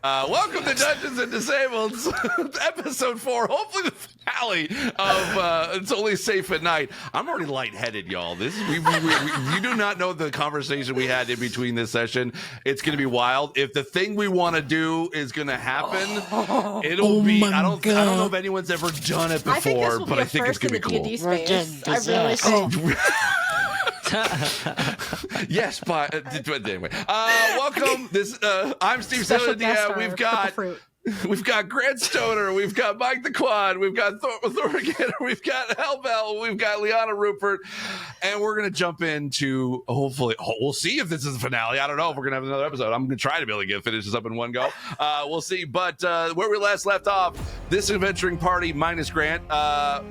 Welcome to Dungeons and Disabled, episode 4. Hopefully the finale of It's Only Safe at Night. I'm already lightheaded, y'all. This is you do not know the conversation we had in between this session. It's going to be wild. If the thing we want to do is going to happen, it'll be. I don't know if anyone's ever done it before, but I think it's going to be cool. I really Yes, but anyway, welcome. I'm Steve Sillen. Yeah, we've got Grant Stoner, we've got Mike the Quad, we've got Thorgan, we've got Hellbell, we've got Liana Rupert, and we're gonna jump into we'll see if this is the finale. I don't know if we're gonna have another episode. I'm gonna try to be able to finish this up in one go. We'll see. But where we last left off, this adventuring party minus Grant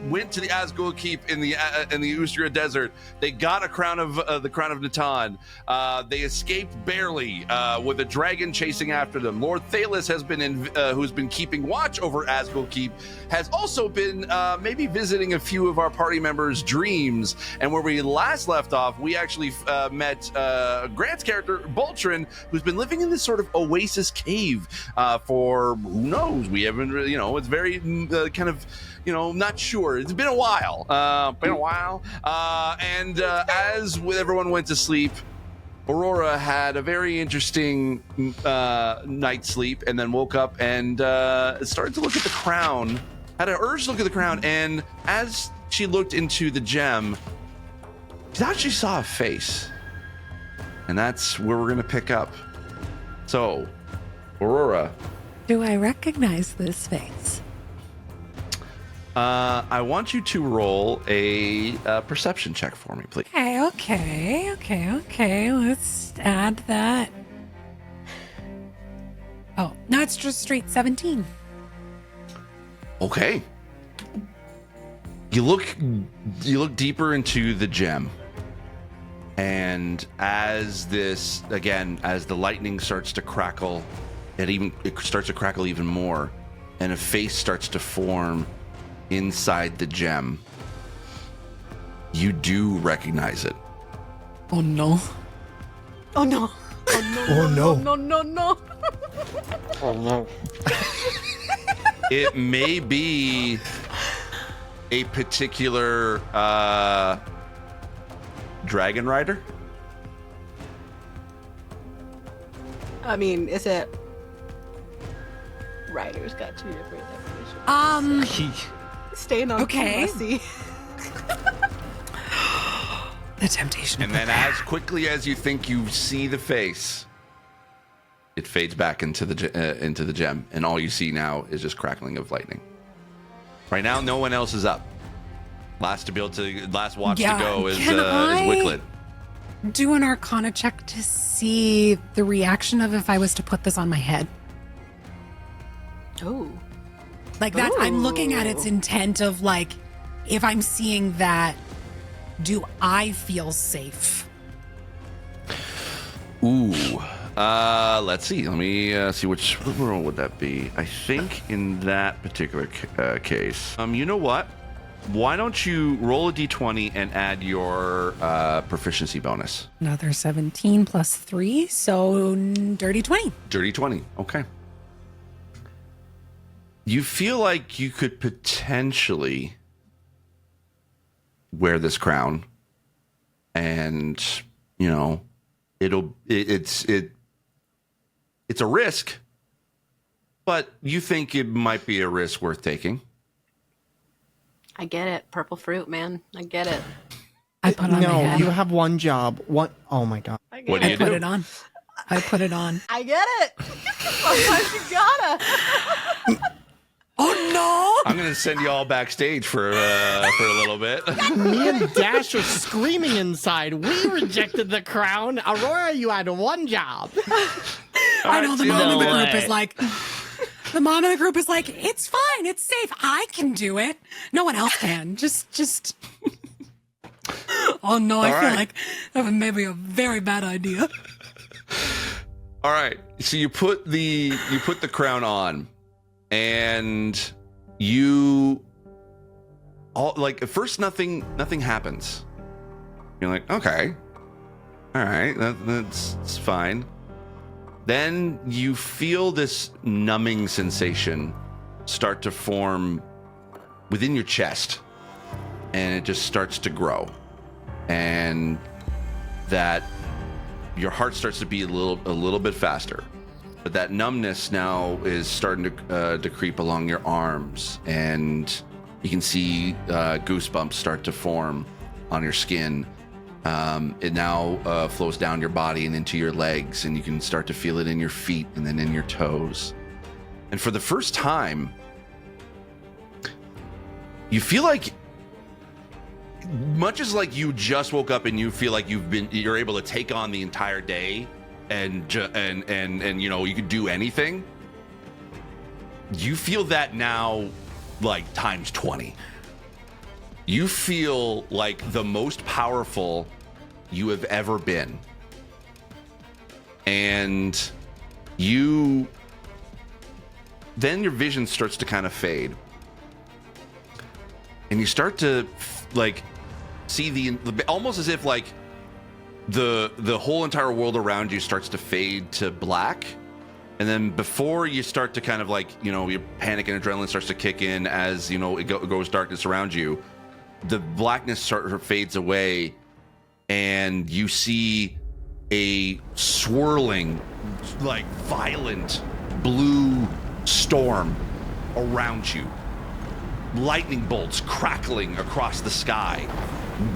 went to the Azgul Keep in the Ustria Desert. They got the crown of Natan. They escaped barely with a dragon chasing after them. Lord Thalos has been who's been keeping watch over Azgul Keep, has also been maybe visiting a few of our party members' dreams. And where we last left off, we actually met Grant's character, Boltrin, who's been living in this sort of oasis cave for who knows. We haven't really, it's very kind of, not sure. It's been a while. And as everyone went to sleep, Aurora had a very interesting night's sleep and then woke up and started to look at the crown, had an urge to look at the crown, and as she looked into the gem, she thought she saw a face. And that's where we're going to pick up. So, Aurora. Do I recognize this face? I want you to roll a perception check for me, please. Okay. Let's add that. Oh, no, it's just straight 17. Okay. You look deeper into the gem. And as the lightning starts to crackle, it starts to crackle even more, and a face starts to form inside the gem. You do recognize it. Oh no. Oh no. Oh no. No. Oh no. It may be a particular dragon rider. I mean, is it? Rider's got two different definitions. Staying on Okay. The temptation. And then as quickly as you think you see the face, it fades back into the gem, and all you see now is just crackling of lightning. Right now, no one else is up. Last watch to go is Wicklet. Do an Arcana check to see the reaction of if I was to put this on my head. Oh. Like that, I'm looking at its intent of like, if I'm seeing that, do I feel safe? Ooh. Let's see. Let me see which roll would that be. I think in that particular case. You know what? Why don't you roll a d20 and add your proficiency bonus? Another 17 plus 3, so dirty 20. Dirty 20. Okay. You feel like you could potentially wear this crown, and it's a risk, but you think it might be a risk worth taking. I get it. Purple fruit, man. I get it. I put on my head. You have one job. What? Oh my god. What do you do? I put it on. I get it. Sometimes you gotta. Oh no! I'm gonna send you all backstage for a little bit. Me and Dash are screaming inside. We rejected the crown. Aurora, you had one job. I know the mom in the group is like, it's fine, it's safe. I can do it. No one else can. Just. Oh no! I feel like that was maybe a very bad idea. All right, so you put the crown on. And at first nothing happens. You're like, okay, all right, that's fine. Then you feel this numbing sensation start to form within your chest, and it just starts to grow, and that your heart starts to beat a little bit faster. But that numbness now is starting to creep along your arms, and you can see goosebumps start to form on your skin. It now flows down your body and into your legs, and you can start to feel it in your feet and then in your toes. And for the first time, you feel like, much as like you just woke up and you feel like you're able to take on the entire day and you know, you could do anything. You feel that now like times 20. You feel like the most powerful you have ever been. And then your vision starts to kind of fade. And you start to like see almost as if like the whole entire world around you starts to fade to black. And then before you start to kind of like, you know, your panic and adrenaline starts to kick in as, you know, it goes darkness around you, the blackness sort of fades away, and you see a swirling, like violent blue storm around you. Lightning bolts crackling across the sky,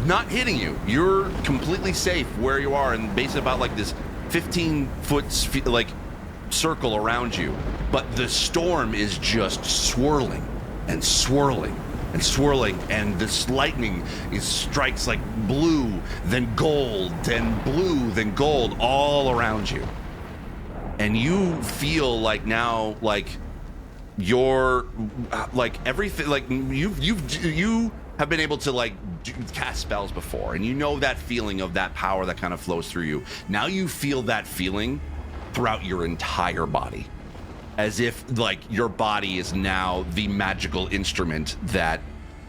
not hitting you. You're completely safe where you are, and basically about like this 15-foot like circle around you. But the storm is just swirling and swirling and swirling, and this lightning strikes like blue, then gold, then blue, then gold, all around you. And you feel like now, like you're like everything, like you have been able to like cast spells before, and you know that feeling of that power that kind of flows through you. Now you feel that feeling throughout your entire body, as if like your body is now the magical instrument that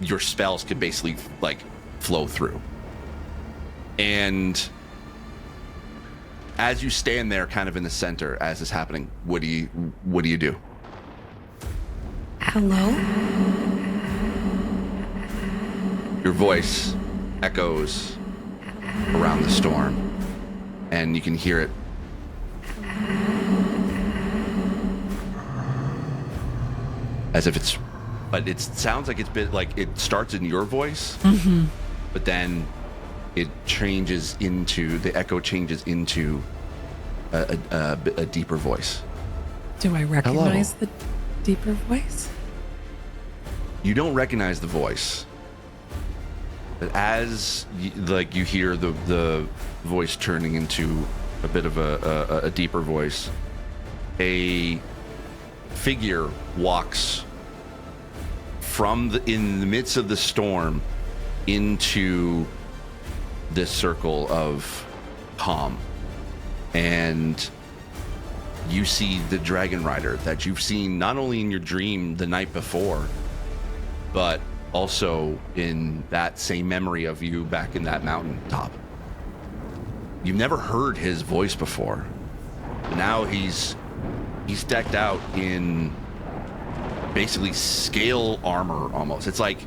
your spells could basically like flow through. And as you stand there kind of in the center as this is happening, what do you do? Hello? Your voice echoes around the storm, and you can hear it. As if it's, but it sounds like it's been like it starts in your voice, but then it changes into, the echo changes into a deeper voice. Do I recognize the deeper voice? You don't recognize the voice, but as you hear the voice turning into a bit of a deeper voice, a figure walks from in the midst of the storm into this circle of calm, and you see the dragon rider that you've seen not only in your dream the night before, but also in that same memory of you back in that mountaintop. You've never heard his voice before. Now he's decked out in basically scale armor almost. It's like,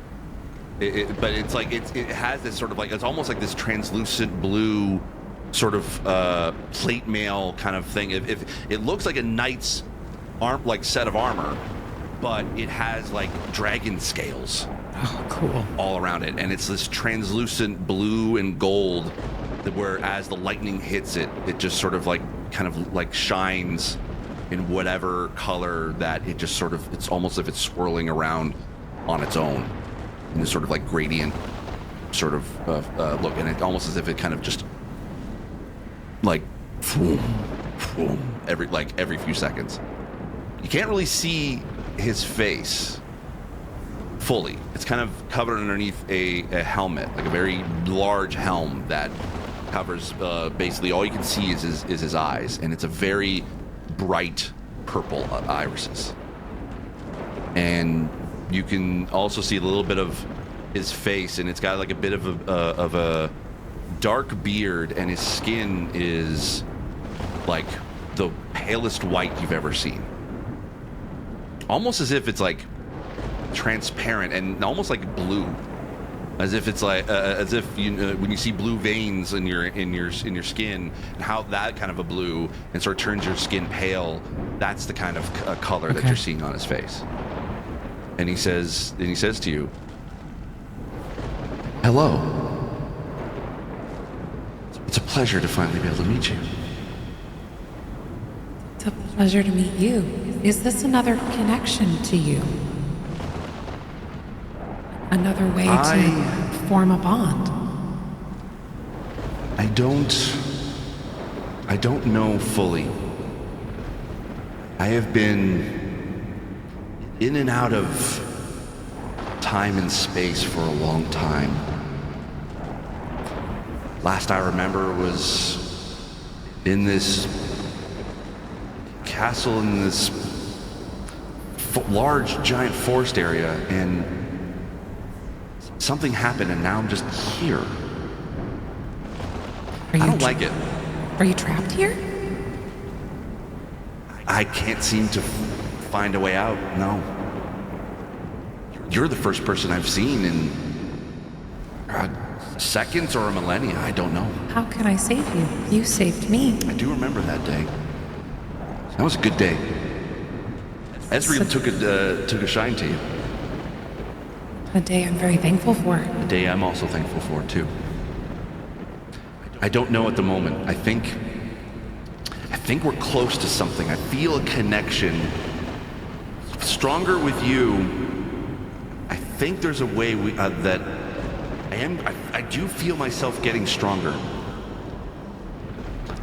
but it's like it has this sort of like, it's almost like this translucent blue sort of plate mail kind of thing. If it looks like a knight's set of armor, but it has like dragon scales. Oh, cool. All around it, and it's this translucent blue and gold that, where as the lightning hits it, it just sort of like kind of like shines in whatever color that it just sort of, it's almost as if it's swirling around on its own in this sort of like gradient sort of look, and it almost as if it kind of just like every few seconds. You can't really see his face fully. It's kind of covered underneath a helmet, like a very large helm that covers basically all you can see is his eyes, and it's a very bright purple irises. And you can also see a little bit of his face, and it's got like a bit of a dark beard, and his skin is like the palest white you've ever seen. Almost as if it's like transparent and almost like blue, as if it's like as if when you see blue veins in your skin, and how that kind of a blue and sort of turns your skin pale. That's the kind of color that you're seeing on his face. And he says to you, "Hello. It's a pleasure to finally be able to meet you." It's a pleasure to meet you. Is this another connection to you? Another way to form a bond? I don't know fully. I have been in and out of time and space for a long time. Last I remember was in this castle in this large, giant forest area, and something happened, and now I'm just here. I don't like it. Are you trapped here? I can't seem to find a way out, no. You're the first person I've seen in seconds or a millennia, I don't know. How can I save you? You saved me. I do remember that day. That was a good day. Ezreal took a shine to you. A day I'm very thankful for. A day I'm also thankful for, too. I don't know at the moment. I think we're close to something. I feel a connection. Stronger with you. I think there's a way that I do feel myself getting stronger.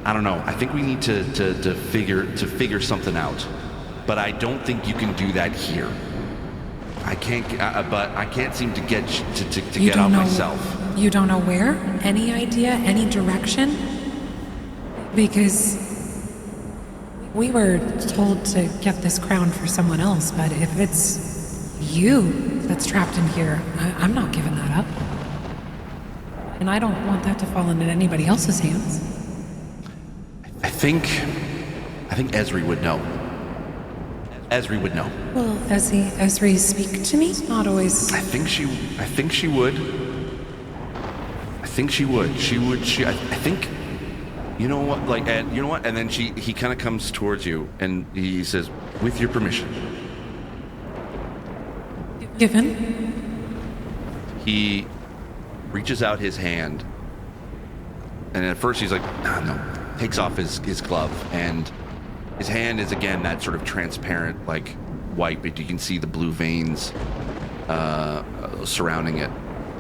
I don't know. I think we need to figure something out. But I don't think you can do that here. I can't. But I can't seem to get to get out myself. You don't know where? Any idea? Any direction? Because we were told to get this crown for someone else, but if it's you that's trapped in here, I'm not giving that up. And I don't want that to fall into anybody else's hands. I think Ezri would know. Ezri would know. Will Ezri speak to me? It's not always. I think she would. I think she would. I think. You know what? Like, and you know what? And then he kind of comes towards you and he says, "With your permission." Given. He reaches out his hand, and at first he's like, no. Takes off his glove, and his hand is again that sort of transparent, like white, but you can see the blue veins surrounding it.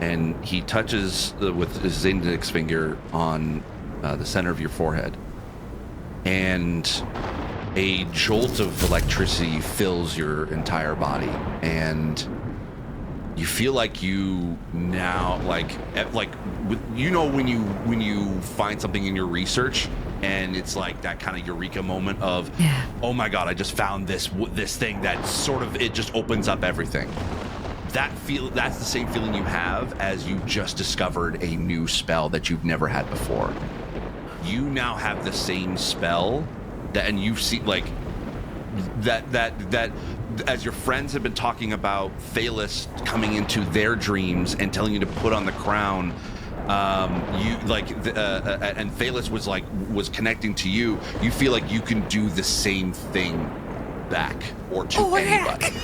And he touches with his index finger on the center of your forehead, and a jolt of electricity fills your entire body, and you feel like you now like you know when you find something in your research and it's like that kind of eureka moment of oh my god, I just found this thing that sort of it just opens up everything. That's the same feeling you have as you just discovered a new spell that you've never had before. You now have the same spell and you see like that as your friends have been talking about Thalos coming into their dreams and telling you to put on the crown, and Thalos was connecting to you. You feel like you can do the same thing back or to anybody. Heck.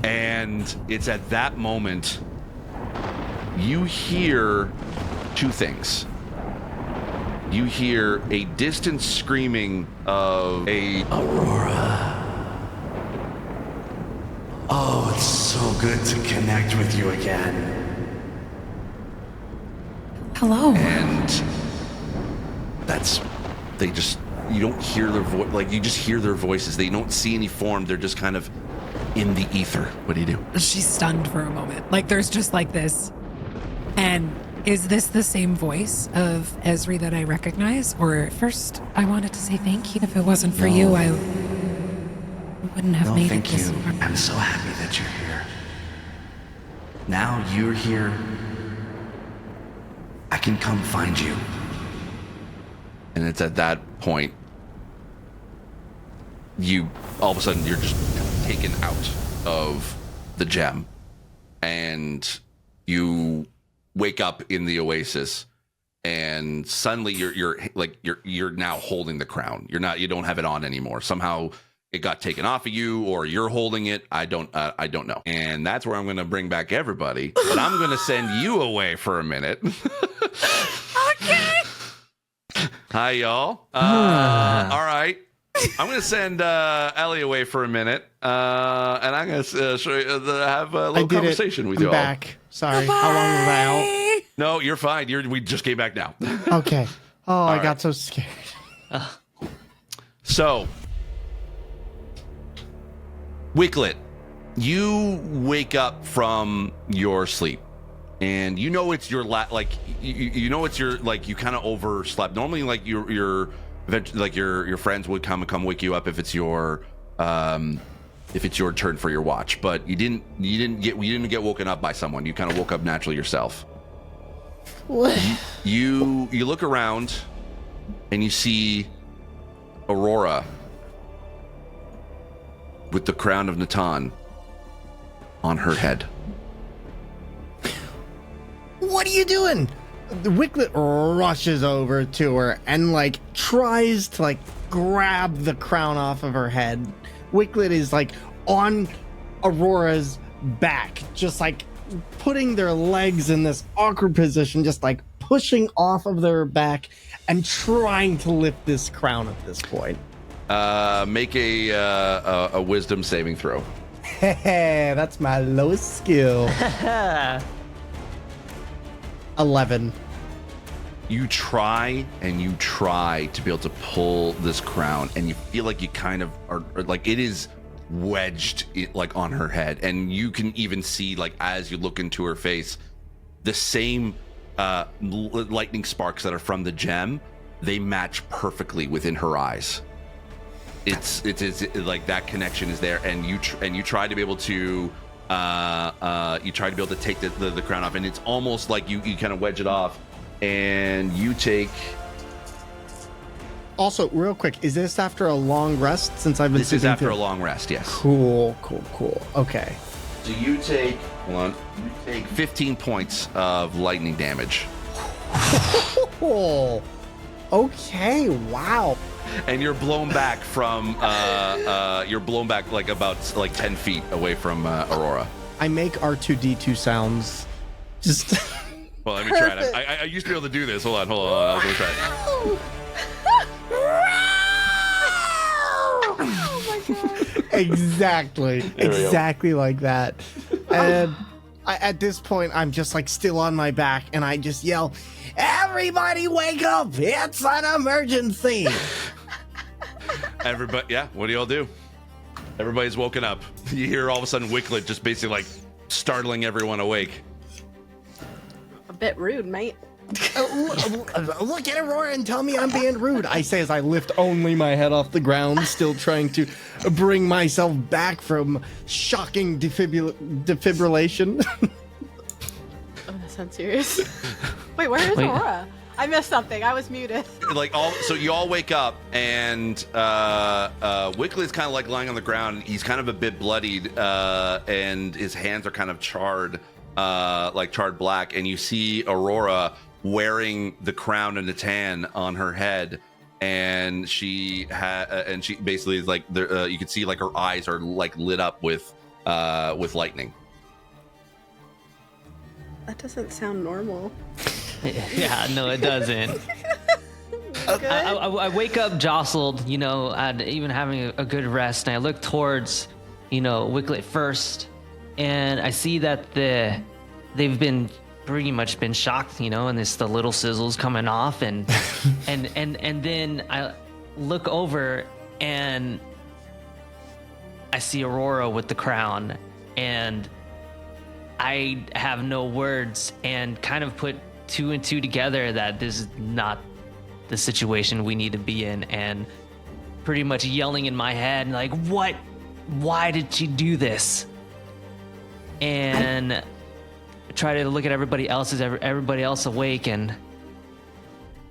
And it's at that moment you hear two things. You hear a distant screaming of a Aurora. Oh, it's so good to connect with you again. Hello. And you don't hear their voice, like you just hear their voices. They don't see any form. They're just kind of in the ether. What do you do? She's stunned for a moment. Like there's just like this. And is this the same voice of Ezri that I recognize? Or first, I wanted to say thank you. If it wasn't for you, I wouldn't have made it this far. I'm so happy that you're here. Now you're here, I can come find you. And it's at that point you all of a sudden you're just taken out of the gem, and you wake up in the oasis, and suddenly you're now holding the crown. You don't have it on anymore. Somehow it got taken off of you, or you're holding it. I don't know. And that's where I'm going to bring back everybody, but I'm going to send you away for a minute. Okay. Hi, y'all. All right. I'm going to send Ellie away for a minute, and I'm going to show you, have a little conversation with you all. Back. Sorry. Bye-bye. How long was I out? No, you're fine. We just came back now. Okay. Oh, I right. got so scared. So, Wiglet, you wake up from your sleep, and you know it's your you know it's your you kind of overslept. Normally, your friends would come wake you up if it's your turn for your watch, but you didn't get woken up by someone. You kind of woke up naturally yourself. What? You look around and you see Aurora with the crown of Natan on her head. What are you doing? The Wiglet rushes over to her and tries to grab the crown off of her head. Wiglet is on Aurora's back, just putting their legs in this awkward position, just pushing off of their back and trying to lift this crown at this point. Make a wisdom saving throw. Hey, that's my lowest skill. 11. You try to be able to pull this crown, and you feel like you kind of are it is wedged on her head, and you can even see as you look into her face, the same lightning sparks that are from the gem, they match perfectly within her eyes. It's that connection is there, and you try to be able to take the crown off, and it's almost like you kind of wedge it off, and you take. Also, real quick, is this after a long rest since I've been This is after a long rest, yes. Cool. Okay. So you take 15 points of lightning damage. Oh, okay, wow. And you're blown back from about 10 feet away from Aurora. I make R2D2 sounds. Just Well, let me try it. I used to be able to do this. Hold on. I was gonna try it. Oh my god. exactly like that. And at this point, I'm just still on my back, and I just yell, "Everybody wake up! It's an emergency!" Everybody, yeah. What do y'all do? Everybody's woken up. You hear all of a sudden Wiglet just basically startling everyone awake. A bit rude, mate. Look at Aurora and tell me I'm being rude, I say as I lift only my head off the ground, still trying to bring myself back from shocking defibrillation. Oh, that sounds serious. Wait, where is Aurora? I missed something. I was muted. So you all wake up, and Wiglet's kind of lying on the ground. He's kind of a bit bloodied, and his hands are kind of charred, charred black. And you see Aurora wearing the crown of Natan on her head, and she basically is you can see her eyes are lit up with lightning. That doesn't sound normal. Yeah, no, it doesn't. I wake up jostled, even having a good rest, and I look towards, Wiglet first, and I see that they've been pretty much been shocked, and it's the little sizzles coming off, and and then I look over and I see Aurora with the crown, and I have no words, and kind of put two and two together that this is not the situation we need to be in, and pretty much yelling in my head what, why did she do this? And try to look at everybody else awake, and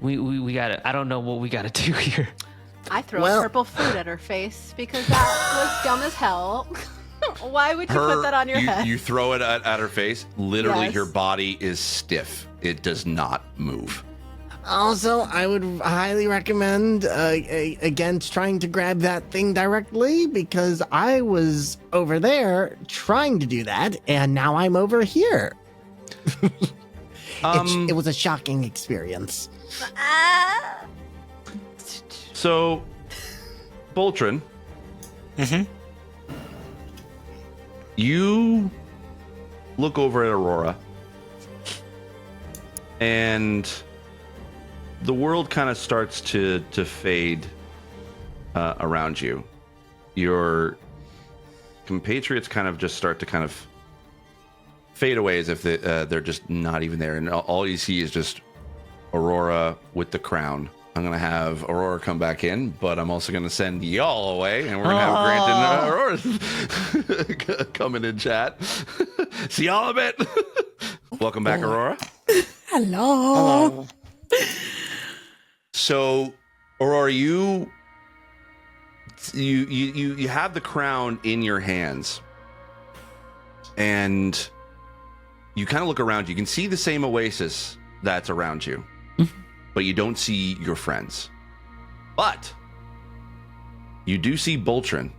we gotta. I don't know what we gotta do here. I throw Well- purple fruit at her face because that was dumb as hell. Why would you put that on your head? You throw it at her face. Literally, Yes. her body is stiff. It does not move. Also, I would highly recommend against trying to grab that thing directly because I was over there trying to do that, and now I'm over here. It was a shocking experience. So, Boltron, you look over at Aurora, and the world kind of starts to fade around you. Your compatriots kind of just start to kind of fade away as if they're just not even there, and all you see is just Aurora with the crown. I'm gonna have Aurora come back in, but I'm also gonna send y'all away, and we're gonna have Grant and Aurora coming in chat. See y'all in a bit. Welcome back, Aurora. Hello. So, Aurora, you have the crown in your hands, and you kind of look around. You can see the same oasis that's around you, but you don't see your friends. But you do see Boltron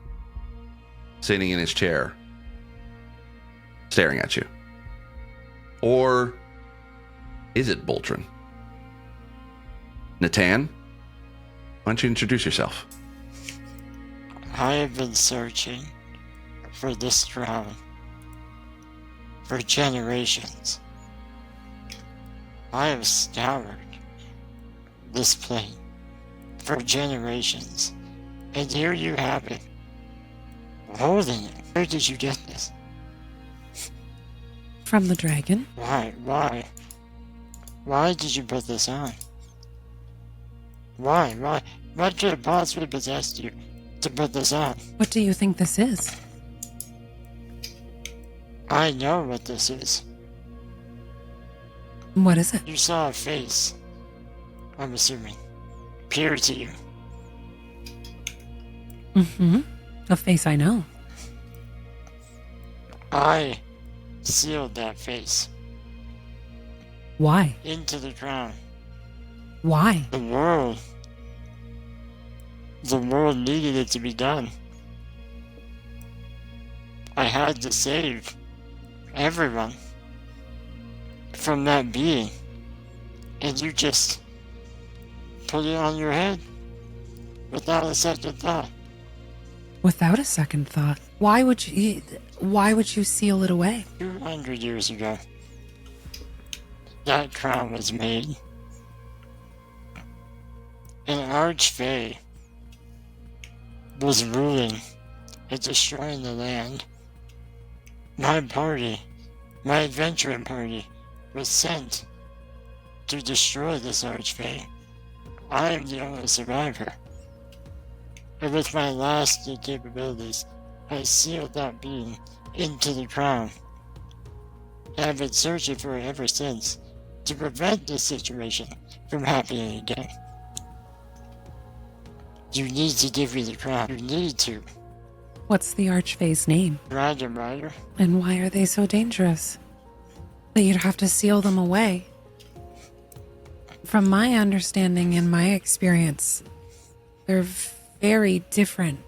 sitting in his chair, staring at you. Or is it Boltron? Natan, why don't you introduce yourself? I have been searching for this crown for generations. I have scoured this plane for generations, and here you have it, holding it. Where did you get this? From the dragon. Why did you put this on? Why? What could have possibly possessed you to put this on? What do you think this is? I know what this is. What is it? You saw a face, I'm assuming, appear to you. Mm-hmm. A face I know. I sealed that face Why? into the crown. Why? The world needed it to be done. I had to save everyone from that being, and you just put it on your head without a second thought. Without a second thought. Why would you seal it away? 200 years ago, that crown was made. An archfey was ruling and destroying the land. My party, my adventuring party, was sent to destroy this archfey. I am the only survivor. And with my lasting capabilities, I sealed that being into the crown. And I've been searching for it ever since to prevent this situation from happening again. You need to give me the crown. You need to. What's the Archfey's name? Dragon Rider. And why are they so dangerous? That you'd have to seal them away. From my understanding and my experience, they're very different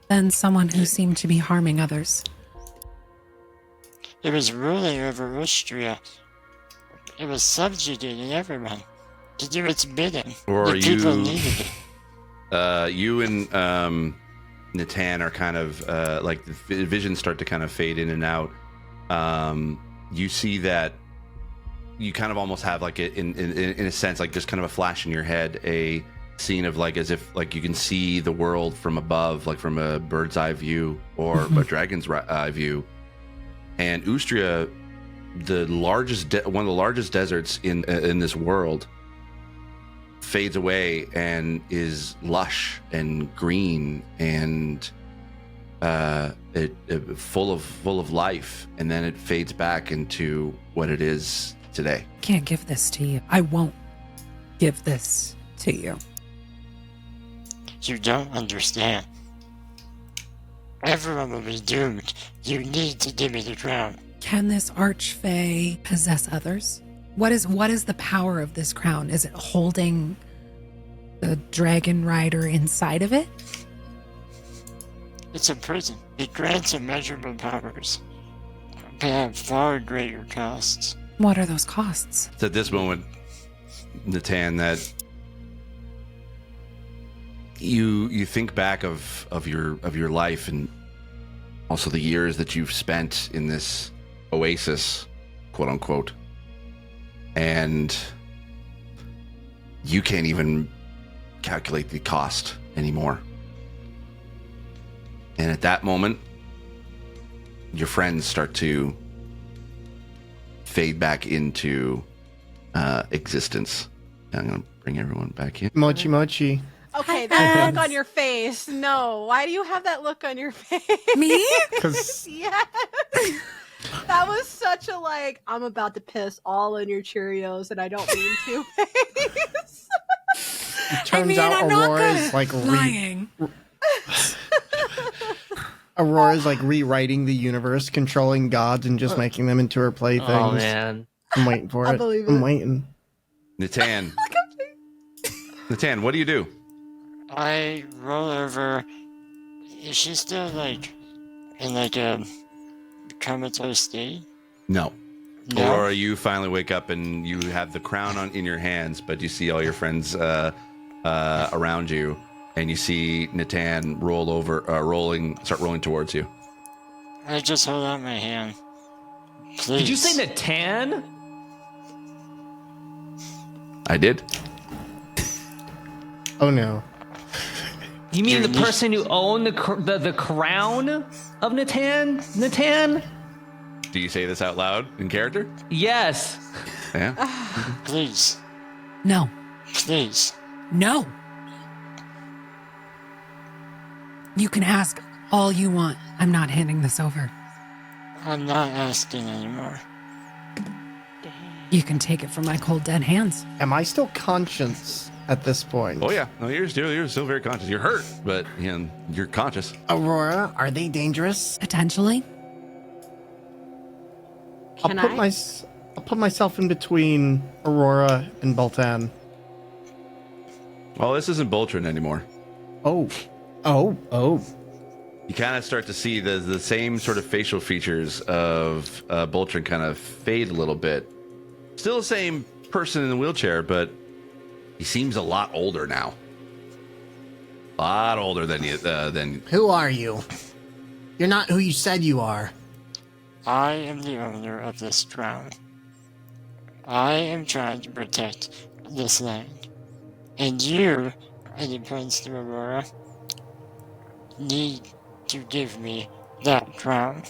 than someone who seemed to be harming others. It was ruling over Ustria. It was subjugating everyone to do its bidding. Or the people you- needed it. You and Natan are kind of like the visions start to kind of fade in and out. You see that you kind of almost have like in a sense like just kind of a flash in your head, a scene of like as if like you can see the world from above, like from a bird's eye view or a dragon's eye view. And Ustria, one of the largest deserts in this world, fades away and is lush and green and full of life, and then it fades back into what it is today. Can't give this to you. I won't give this to you. You don't understand. Everyone will be doomed. You need to give me the crown. Can this archfey possess others? What is the power of this crown? Is it holding the dragon rider inside of it? It's a prison. It grants immeasurable powers. They have far greater costs. What are those costs? It's at this moment, Natan, that you think back of your life and also the years that you've spent in this oasis, quote unquote, and you can't even calculate the cost anymore. And at that moment, your friends start to fade back into existence. I'm gonna bring everyone back in. Mochi mochi. Okay, that look on your face. No, why do you have that look on your face? Me? Because Yes. That was such a like, I'm about to piss all in your Cheerios and I don't mean to face. it turns out Aurora's like lying. Aurora's like rewriting the universe, controlling gods, and just making them into her playthings. Oh man. I'm waiting for I it. believe I'm it. waiting. Natan. Natan, what do you do? I roll over. Is she still like in like a comatose state? No. No. Aurora, you finally wake up and you have the crown in your hands, but you see all your friends around you, and you see Natan start rolling towards you. I just hold out my hand. Please. Did you say Natan? I did. Oh no. You mean the You're- person who owned the crown of Natan? Natan? Do you say this out loud in character? Yes. Yeah. Please. No. Please. No. You can ask all you want. I'm not handing this over. I'm not asking anymore. You can take it from my cold dead hands. Am I still conscious at this point? Oh yeah. No, you're still very conscious. You're hurt, but you're conscious. Aurora, are they dangerous? Potentially. Can I'll I? put myself in between Aurora and Boltan. Well, this isn't Boltrin anymore. Oh. You kind of start to see the same sort of facial features of Boltrin kind of fade a little bit. Still the same person in the wheelchair, but he seems a lot older now. A lot older than Who are you? You're not who you said you are. I am the owner of this crown. I am trying to protect this land. And you, and he points to Aurora, need to give me that crown.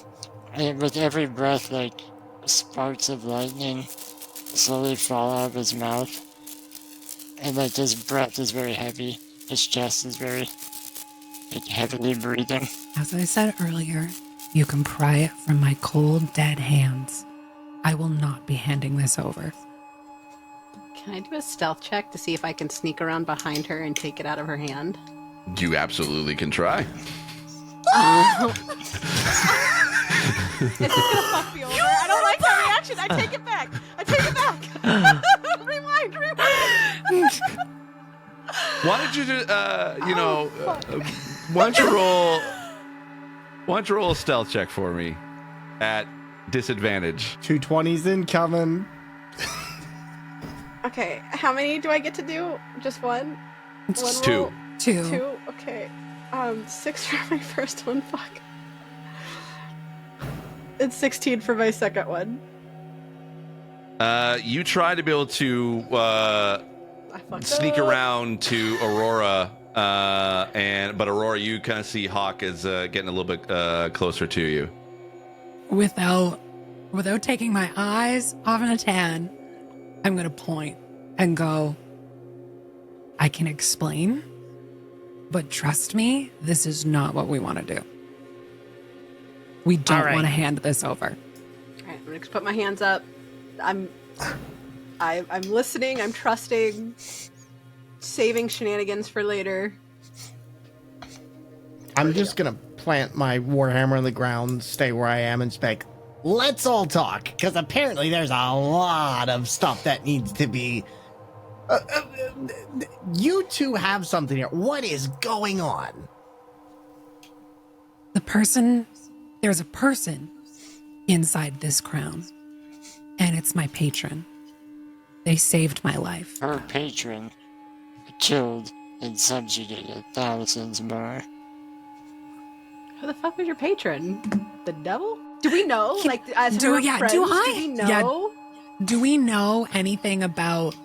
And with every breath, like sparks of lightning slowly fall out of his mouth. And like his breath is very heavy. His chest is very like heavily breathing. As I said earlier, you can pry it from my cold, dead hands. I will not be handing this over. Can I do a stealth check to see if I can sneak around behind her and take it out of her hand? you absolutely can try. It's just gonna fuck me over. I don't like that reaction. I take it back. Rewind. Why don't you why don't you roll a stealth check for me at disadvantage? 220s incoming. Okay, how many do I get to do? Just one? One Two. roll? Two. Two? Okay. 6 for my first one, fuck. It's 16 for my second one. You try to be able to I fucked sneak up. around to Aurora, but Aurora, you kind of see Hawk is getting a little bit closer to you. Without taking my eyes off Natan, I'm gonna point and go, I can explain, but trust me, this is not what we want to do. We don't All right. want to hand this over. Alright, I'm gonna put my hands up. I'm I'm listening. I'm trusting. Saving shenanigans for later. I'm just gonna plant my warhammer on the ground, stay where I am, and spec. Let's all talk, because apparently there's a lot of stuff that needs to be. You two have something here. What is going on? There's a person inside this crown, and it's my patron. They saved my life. Her patron killed and subjugated thousands more. Who the fuck was your patron? The devil? Do we know? Like, as Do- her yeah, friends, do do I? we Yeah. know? Do we know anything about...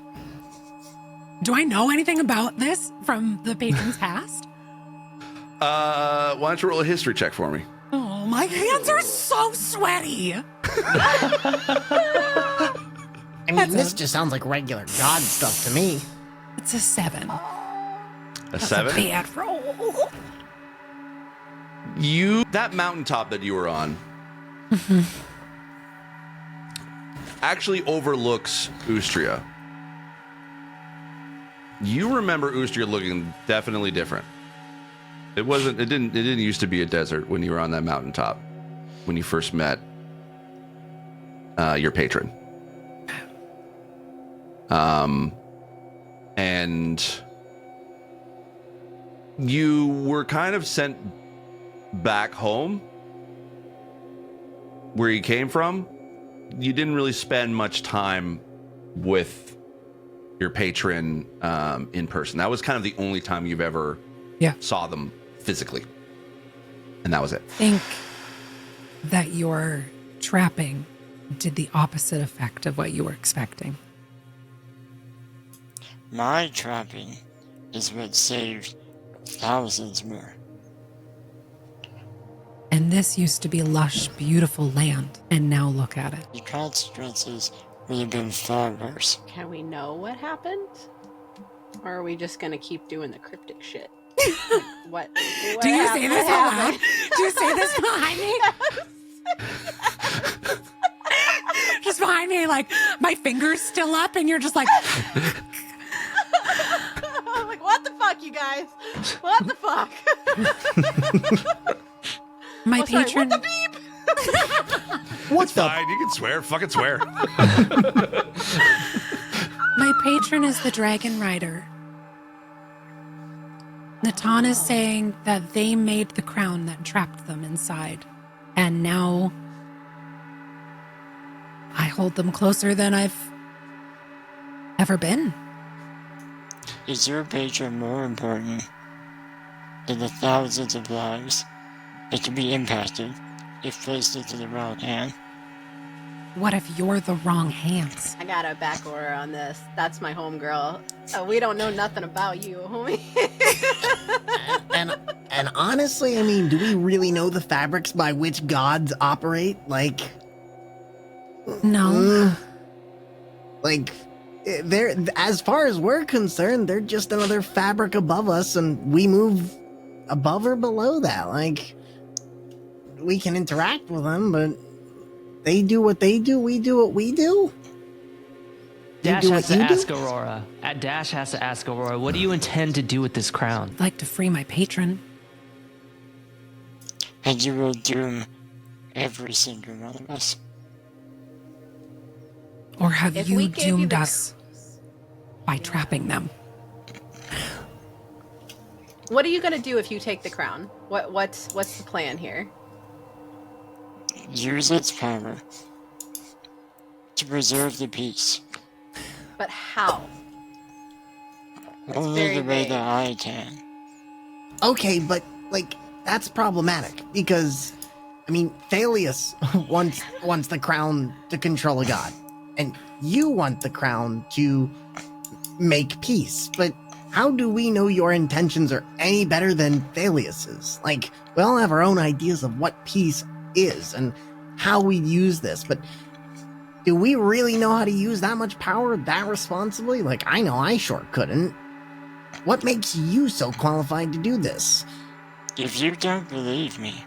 Do I know anything about this from the patron's past? Why don't you roll a history check for me? Oh, my hands are so sweaty. I mean, this just sounds like regular god stuff to me. It's a 7. A 7? Bad roll. That mountaintop that you were on actually overlooks Ustria. You remember Ustria looking definitely different. It didn't used to be a desert when you were on that mountaintop when you first met your patron. And you were kind of sent back home where you came from. You didn't really spend much time with your patron in person. That was kind of the only time you've ever saw them physically. And that was it. I think that your trapping did the opposite effect of what you were expecting. My trapping is what saved thousands more. And this used to be lush, beautiful land, and now look at it. The consequences would have been far worse. Can we know what happened? Or are we just gonna keep doing the cryptic shit? Like, what Do you happened? say this out loud? Do you say this behind me? Just behind me, like, my finger's still up, and you're just like... I'm like, what the fuck, you guys? What the fuck? My sorry, patron... what the beep? What's fine? You can swear. Fucking swear. My patron is the Dragon Rider. Natan is saying that they made the crown that trapped them inside. And now I hold them closer than I've ever been. Is your patron more important than the thousands of lives that can be impacted if placed into the wrong hand? What if you're the wrong hands? I got a back order on this. That's my homegirl. We don't know nothing about you, homie. And honestly, I mean, do we really know the fabrics by which gods operate? Like, No. like, they're, as far as we're concerned, they're just another fabric above us, and we move above or below that. Like, we can interact with them, but they do what they do, we do what we do. Dash do has what to you do? ask Aurora. Dash has to ask Aurora, what do you intend to do with this crown? I'd like to free my patron. And you will doom every single one of us. Or have If you we gave you doomed the- us by trapping them? What are you gonna do if you take the crown? What's the plan here? Use its power to preserve the peace. But how? Only very the way vague. that I can. Okay, but, like, that's problematic, because, I mean, Thalius wants the crown to control a god, and you want the crown to make peace, but how do we know your intentions are any better than Thalius's? Like, we all have our own ideas of what peace is and how we use this, but do we really know how to use that much power that responsibly? Like, I know I sure couldn't. What makes you so qualified to do this? If you don't believe me,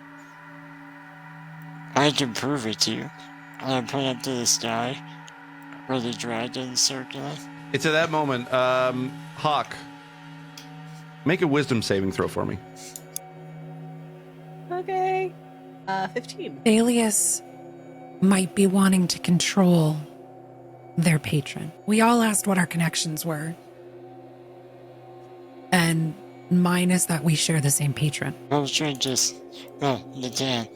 I can prove it to you. I'll point up to the sky where the dragon's circling. It's at that moment, Hawk, make a wisdom saving throw for me. Okay. 15. Thalius might be wanting to control their patron. We all asked what our connections were. And mine is that we share the same patron. Natan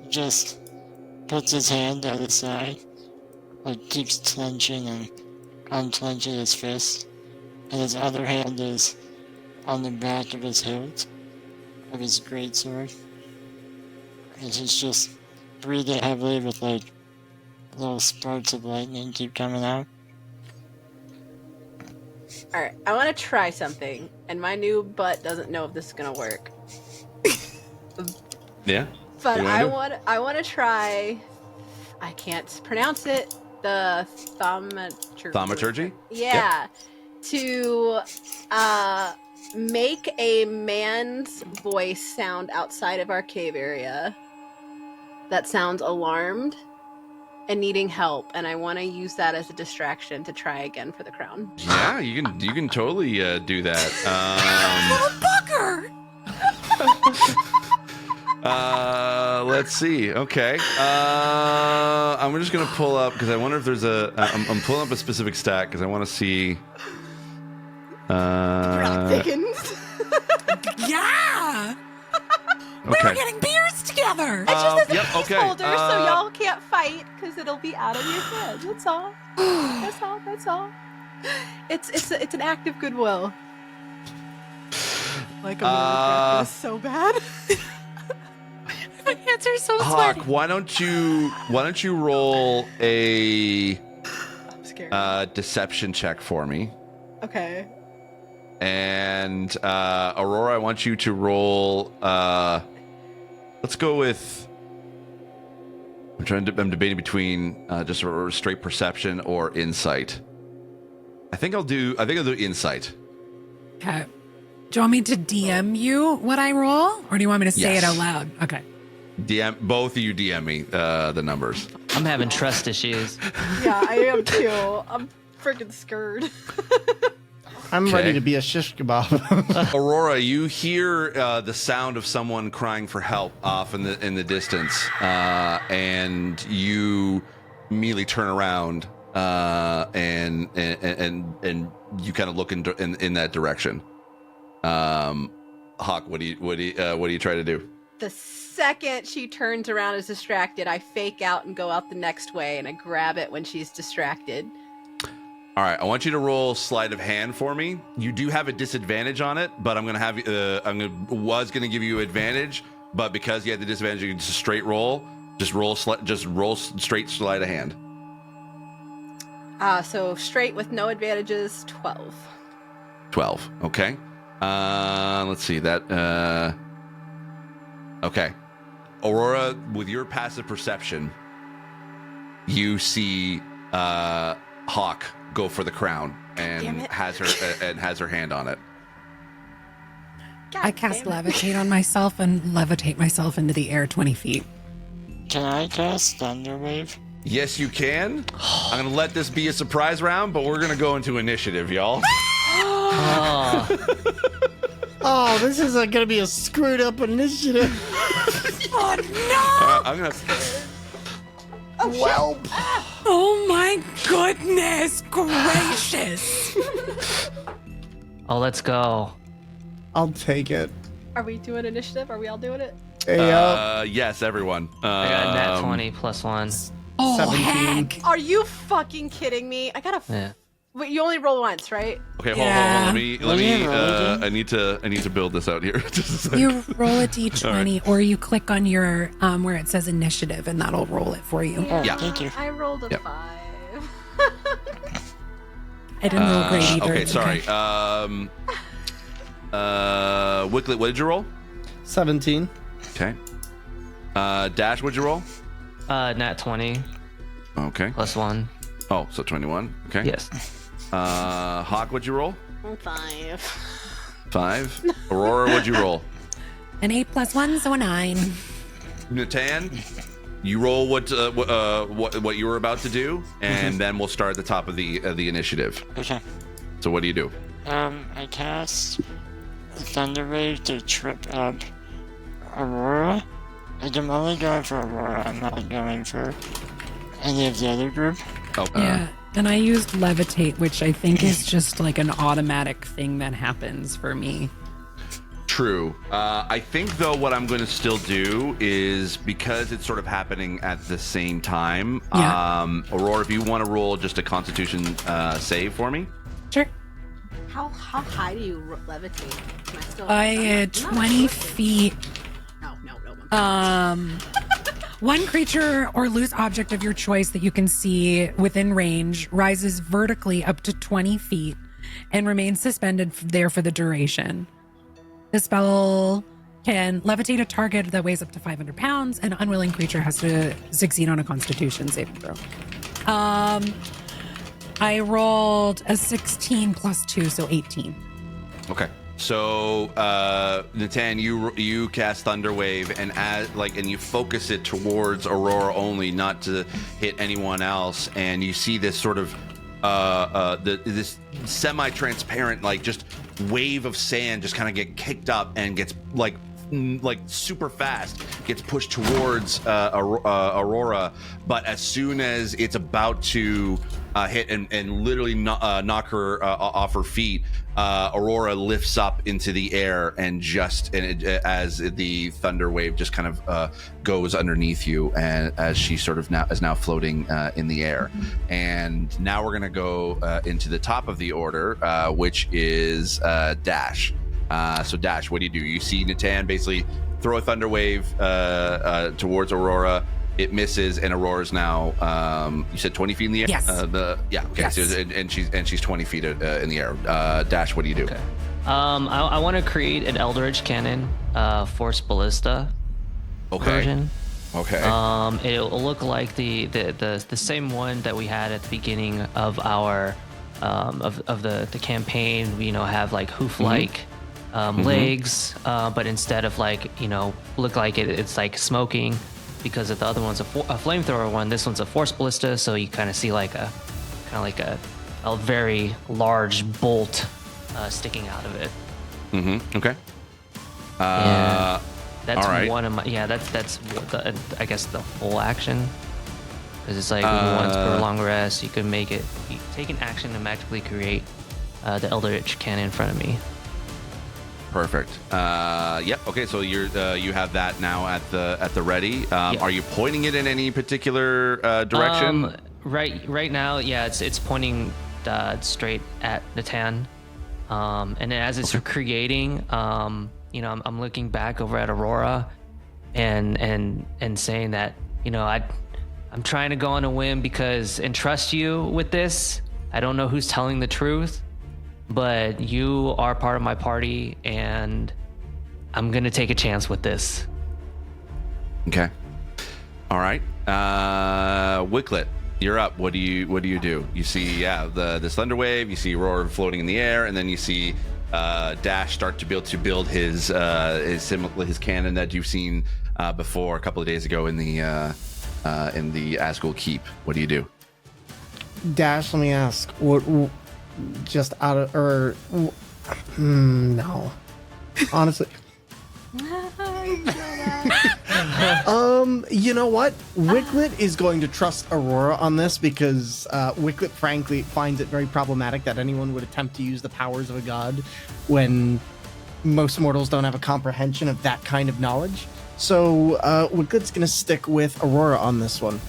just puts his hand out the side, like keeps clenching and unclenching his fist, and his other hand is on the back of his hilt of his greatsword. And he's just breathing heavily with like little sparks of lightning keep coming out. Alright, I want to try something, and my new butt doesn't know if this is going to work. Yeah. But What do you wanna I want to try, I can't pronounce it, the thaumaturgy. Thaumaturgy? Yeah. To make a man's voice sound outside of our cave area that sounds alarmed and needing help, and I want to use that as a distraction to try again for the crown. Yeah, you can totally do that. Little bugger! Let's see. Okay. I'm just gonna pull up because I wonder if there's I'm pulling up a specific stat because I want to see. Thickens. Yeah! We Okay. were getting beers together! It's just as a Yep, okay, placeholder, so y'all can't fight because it'll be out of your head. That's all. That's all. That's all. It's an act of goodwill. Like I'm this so bad. My hands are so Hawk, sweaty. why don't you roll a I'm scared. deception check for me? Okay. And Aurora, I want you to roll. Let's go with. I'm debating between just a straight perception or insight. I think I'll do insight. Okay. Do you want me to DM you what I roll? Or do you want me to say Yes. it out loud? Okay. DM both of you. DM me the numbers. I'm having trust issues. Yeah, I am too. I'm freaking scared. I'm Okay. ready to be a shish kebab. Aurora, you hear the sound of someone crying for help off in the distance, and you immediately turn around and you kind of look in that direction. Hawk, what do you try to do? The second she turns around as distracted, I fake out and go out the next way, and I grab it when she's distracted. All right, I want you to roll sleight of hand for me. You do have a disadvantage on it, but I'm gonna have was gonna give you advantage, but because you had the disadvantage, you can just straight roll. Just roll straight sleight of hand. So straight with no advantages, 12. 12. Okay. Let's see that. Okay. Aurora, with your passive perception, you see Hawk go for the crown Damn and it. has her hand on it. I cast levitate on myself and levitate myself into the air 20 feet. Can I cast Thunderwave? Yes, you can. I'm gonna let this be a surprise round, but we're gonna go into initiative, y'all. Oh, Oh, this is gonna be a screwed up initiative. Oh no! I'm gonna. Well, Oh my goodness gracious! oh, let's go. I'll take it. Are we doing initiative? Are we all doing it? Hey, Yes, everyone. I got a nat 20 plus 1. Oh 17. heck! Are you fucking kidding me? I gotta. Yeah. Wait, you only roll once, right? Okay, hold on. Yeah. Let me. I need to build this out here. Just a sec. You roll a d20 or you click on your where it says initiative and that'll roll it for you. Yeah. Thank you. I rolled a Yep. 5. I didn't roll great either. Okay, It's sorry. Wicklet, what did you roll? 17. Okay. Dash, what'd you roll? Nat 20 Okay. plus 1. Oh, so 21. Okay. Yes. Hawk, what'd you roll? 5. 5. Aurora, what'd you roll? An 8 plus 1, so a 9. Natan, You roll what you were about to do, and then we'll start at the top of the initiative. Okay. So what do you do? I cast Thunder Wave to trip up Aurora. I'm only going for Aurora. I'm not going for any of the other group. Oh, Yeah, and I used Levitate, which I think is just like an automatic thing that happens for me. True. I think, though, what I'm going to still do is, because it's sort of happening at the same time, Aurora, if you want to roll just a Constitution save for me. Sure. How high do you levitate? Can I still? By 20 feet. No. One creature or loose object of your choice that you can see within range rises vertically up to 20 feet and remains suspended there for the duration. The spell can levitate a target that weighs up to 500 pounds. An unwilling creature has to succeed on a Constitution saving throw. I rolled a 16 plus 2, so 18. Okay. So, Natan, you cast Thunderwave, and you focus it towards Aurora only, not to hit anyone else. And you see this sort of this semi-transparent, like, just wave of sand just kind of get kicked up and gets like super fast, gets pushed towards Aurora. But as soon as it's about to hit and literally knock her off her feet, Aurora lifts up into the air and as the thunder wave just kind of goes underneath you, and as she sort of is now floating in the air. And now we're gonna go into the top of the order, which is Dash. So Dash, what do? You see Natan basically throw a thunder wave towards Aurora. It misses, and Aurora's now. You said 20 feet in the air. Yes. Okay. Yes. So, and she's 20 feet in the air. Dash, what do you do? Okay. I want to create an Eldritch Cannon, Force Ballista version. Okay. It'll look like the same one that we had at the beginning of our of the campaign. Have like hoof-like legs, but instead of look like it's like smoking. Because if the other one's a flamethrower one, this one's a Force Ballista, so you kind of see like a very large bolt sticking out of it. Okay. That's all right. one of my. Yeah, that's I guess the full action. Because it's like once per long rest, you can you take an action to magically create the Eldritch Cannon in front of me. Perfect. Yep. Okay. So you have that now at the ready. Yep. Are you pointing it in any particular direction? Right now, yeah, it's pointing straight at Natan. And then as it's creating, I'm looking back over at Aurora, and saying that I'm trying to go on a whim and trust you with this. I don't know who's telling the truth. But you are part of my party, and I'm gonna take a chance with this. Okay. All right. Wicklet, you're up. What do you do? You see, this thunder wave. You see Aurora floating in the air, and then you see Dash start to be able to build his cannon that you've seen before a couple of days ago in the Asgul Keep. What do you do? Dash, let me ask. What? Just out of no, honestly. You know what? Wicklet is going to trust Aurora on this because Wicklet frankly finds it very problematic that anyone would attempt to use the powers of a god when most mortals don't have a comprehension of that kind of knowledge. So Wicklet's gonna stick with Aurora on this one,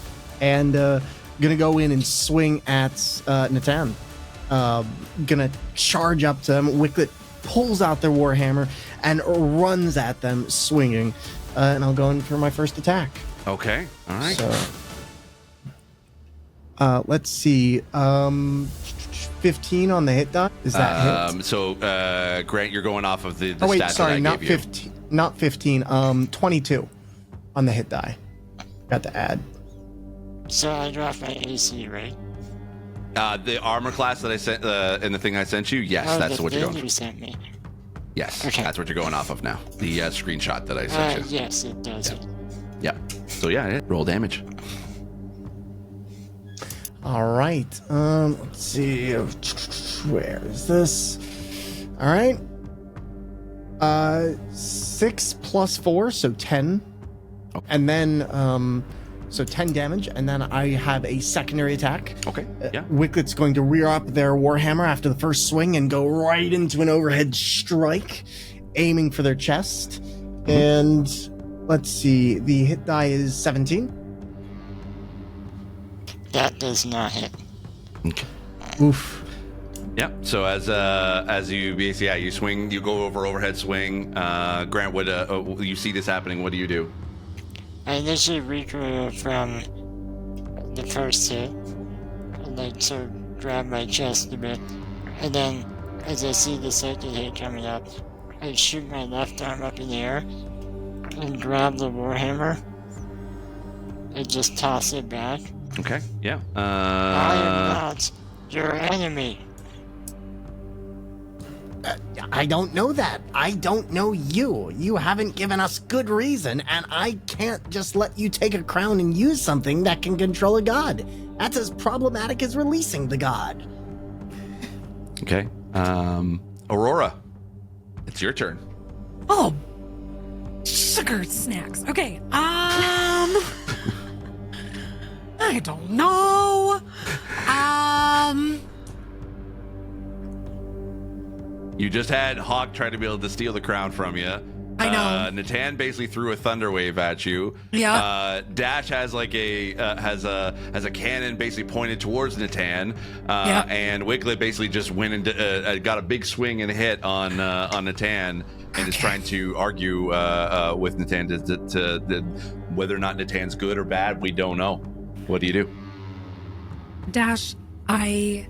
and gonna go in and swing at Natan. Gonna charge up to them. Wicklet pulls out their warhammer and runs at them, swinging. And I'll go in for my first attack. Okay. All right. So, let's see. 15 on the hit die. Is that hit? So, Grant, you're going off of the Oh wait, stats sorry, that I not gave you. 15. Not 15. 22 on the hit die. Got to add. So I dropped my AC, right? The armor class that I sent in the thing I sent you, yes, that's what you're going. You sent me. Yes, Okay. that's what you're going off of now. The screenshot that I sent you. Yes, it does. Yeah. Yeah. So yeah, roll damage. All right. Let's see. Where is this? All right. 6 plus 4, so 10. And then, so 10 damage. And then I have a secondary attack. Okay. Yeah. Wicklet's going to rear up their Warhammer after the first swing and go right into an overhead strike, aiming for their chest. And let's see. The hit die is 17. That does not hit. Okay. Oof. Yeah. So as you basically you swing, you go overhead swing. Grant, what you see this happening? What do you do? I initially recoil from the first hit, and like sort of grab my chest a bit, and then as I see the second hit coming up, I shoot my left arm up in the air and grab the Warhammer and just toss it back. Okay. Yeah. I am not your enemy. I don't know that. I don't know you. You haven't given us good reason, and I can't just let you take a crown and use something that can control a god. That's as problematic as releasing the god. Okay. Aurora, it's your turn. Oh, sugar snacks. Okay. I don't know. You just had Hawk try to be able to steal the crown from you. I know. Natan basically threw a thunder wave at you. Yeah. Dash has like has a cannon basically pointed towards Natan. Yeah. And Wiglet basically just went and got a big swing and hit on Natan, and is trying to argue with Natan to whether or not Natan's good or bad. We don't know. What do you do? Dash, I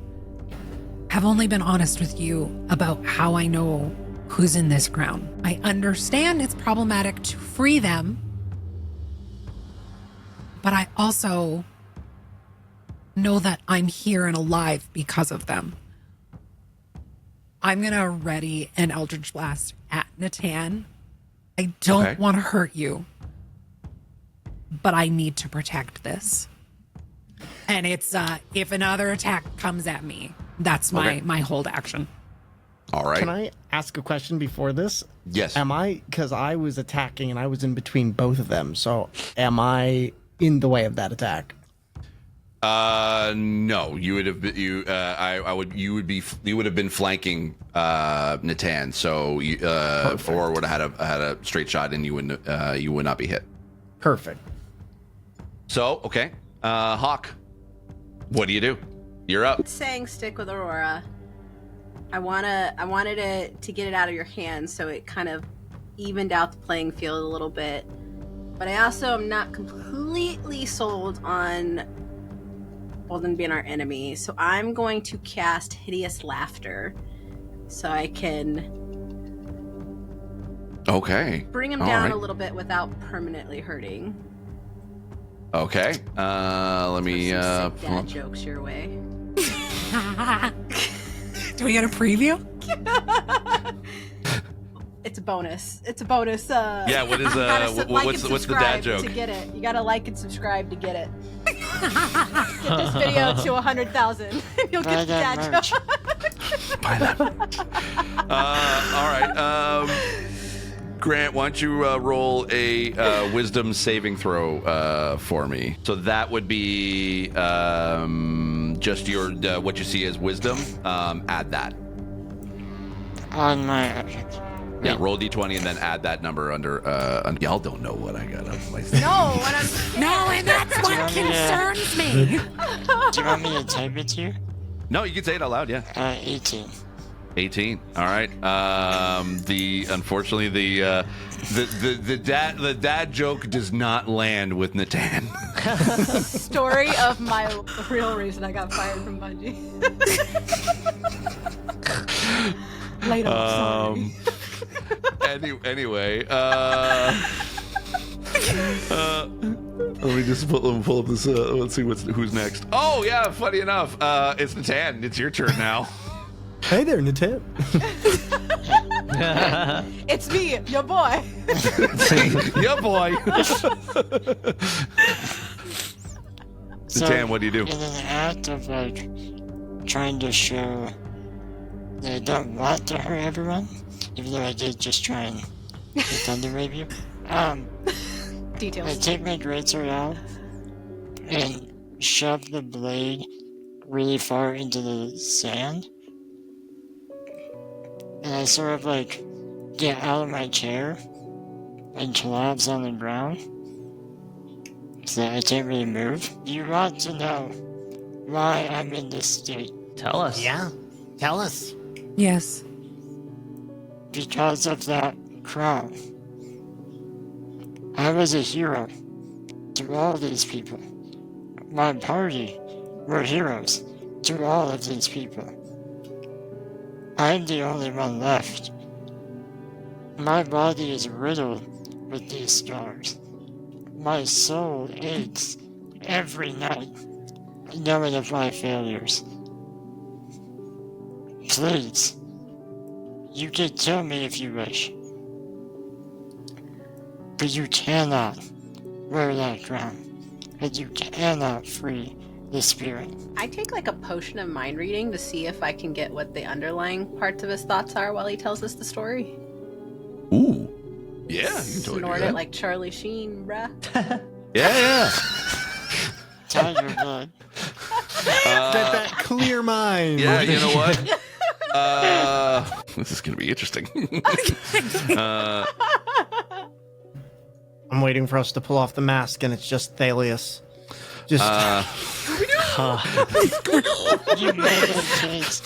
have only been honest with you about how I know who's in this crown. I understand it's problematic to free them, but I also know that I'm here and alive because of them. I'm gonna ready an Eldritch Blast at Natan. I don't want to hurt you, but I need to protect this. And it's if another attack comes at me, that's my hold action. All right. Can I ask a question before this? Yes. Because I was attacking and I was in between both of them, so am in the way of that attack? No, you would have been, you would have been flanking Natan, so or would have had a straight shot and you would not be hit. Perfect. So okay, Hawk, what do you do? You're up. Saying stick with Aurora. I wanted to get it out of your hands so it kind of evened out the playing field a little bit. But I also am not completely sold on Bolden being our enemy. So I'm going to cast Hideous Laughter so I can bring him down a little bit without permanently hurting. Okay. Let me sick dad jokes your way. Do we get a preview? It's a bonus. Yeah, what is what's the dad joke? To get it, you gotta like and subscribe to get it. Get this video to 100,000, you'll get the dad joke. Buy that. All right. Grant, why don't you roll a wisdom saving throw for me? So that would be just your what you see as wisdom. Add that. On my... Yeah, roll d20 and then add that number under. Y'all don't know what I got on my. No, what I'm. No, and that's what concerns me. Do you want me to type it to you? No, you can say it out loud. Yeah. 18. 18. All right. Unfortunately the dad joke does not land with Natan. Story of my real reason I got fired from Bungie. Later. Sorry. Anyway, let me just pull up this. Let's see who's next. Oh yeah, funny enough, it's Natan. It's your turn now. Hey there, Natan. It's me, your boy. Yeah, boy. Dan, what do you do? In an act of like trying to show that I don't want to hurt everyone, even though I did just try and thunder wave you. I Details. take my greatsword out and shove the blade really far into the sand. And I sort of like get out of my chair and collapse on the ground so that I can't really move. You want to know why I'm in this state? Tell us. Yeah, tell us. Yes. Because of that crown. I was a hero to all these people. My party were heroes to all of these people. I'm the only one left. My body is riddled with these scars. My soul aches every night, knowing of my failures. Please, you can kill me if you wish. But you cannot wear that crown, and you cannot free the spirit. I take like a potion of mind reading to see if I can get what the underlying parts of his thoughts are while he tells us the story. Ooh. Yeah, you can totally do Snort that. it like Charlie Sheen, bruh. Yeah. Tiger blood. Get that clear mind. Yeah, you know what? This is going to be interesting. I'm waiting for us to pull off the mask, and it's just Thalius. Just You made it, kids.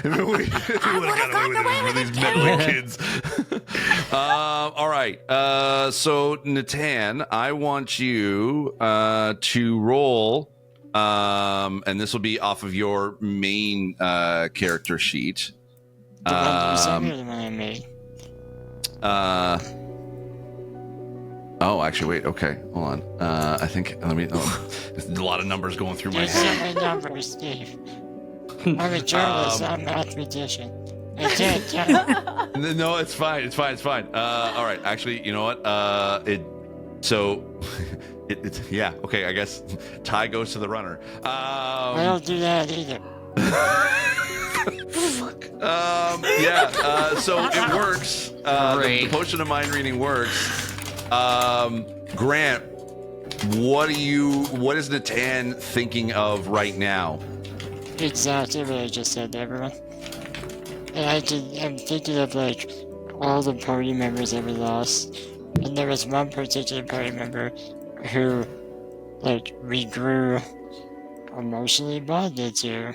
we would have got away with these meddling kids. All right. So, Natan, I want you to roll, and this will be off of your main character sheet. The one you sent me or the one I made? Oh, actually, wait. Okay, hold on. I think there's a lot of numbers going through my You head. sent my number, Steve. I'm a journalist, I'm a mathematician. I can't count. No, it's fine. It's fine. It's fine. All right. Actually, you know what? It's yeah. Okay. I guess tie goes to the runner. I don't do that either. Yeah. So it works. The potion of mind reading works. Grant, what is Natan thinking of right now? Exactly what I just said to everyone. And I'm thinking of like all the party members that we lost. And there was one particular party member who like we grew emotionally bonded to.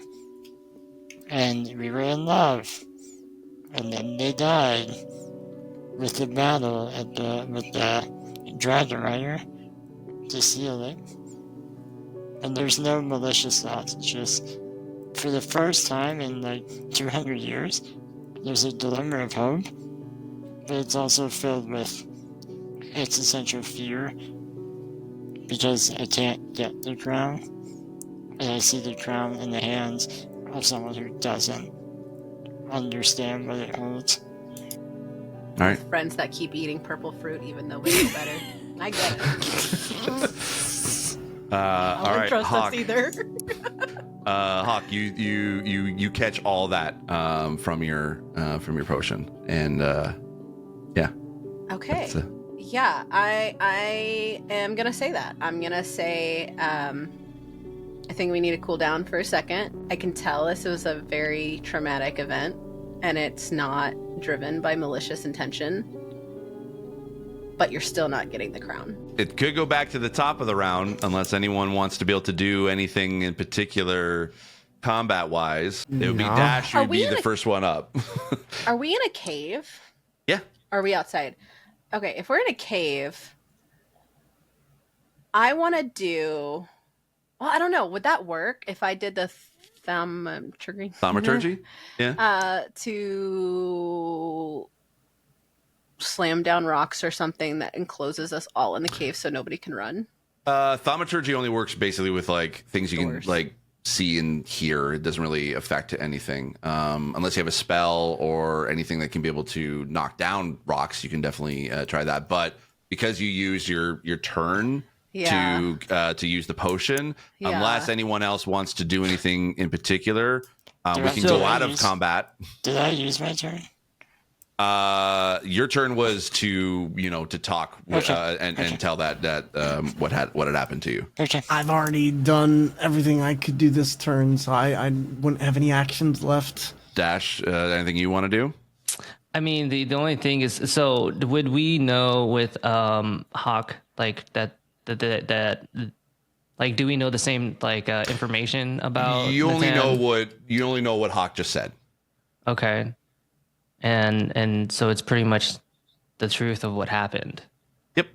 And we were in love. And then they died with the battle with the dragon rider to seal it. And there's no malicious thoughts, it's just for the first time in like 200 years, there's a glimmer of hope, but it's also filled with existential fear because I can't get the crown, and I see the crown in the hands of someone who doesn't understand what it holds. All right. Friends that keep eating purple fruit even though we know better. I get it. I All wouldn't right, trust Hawk. us either. Hawk, you catch all that from your potion, and yeah. Okay. That's, Yeah, I am gonna say that. I'm gonna say I think we need to cool down for a second. I can tell this was a very traumatic event, and it's not driven by malicious intention. But you're still not getting the crown. It could go back to the top of the round unless anyone wants to be able to do anything in particular combat wise. It would be No. Dash Are who'd we be in the a- first one up. Are we in a cave? Yeah. Or are we outside? Okay, if we're in a cave, I want to do. Well, I don't know. Would that work if I did the thaumaturgy? Thaumaturgy? Yeah. To slam down rocks or something that encloses us all in the cave so nobody can run. Thaumaturgy only works basically with like things you Doors. can like see and hear. It doesn't really affect anything unless you have a spell or anything that can be able to knock down rocks. You can definitely try that. But because you use your turn to use the potion, unless anyone else wants to do anything in particular, we can go out of combat. Did I use my turn? Your turn was to talk and tell that what had happened to you. Okay. I've already done everything I could do this turn, so I wouldn't have any actions left. Dash, anything you want to do? I mean, the only thing is, so would we know with Hawk like that like, do we know the same like information about? You only know what Hawk just said. Okay. And so it's pretty much the truth of what happened. Yep.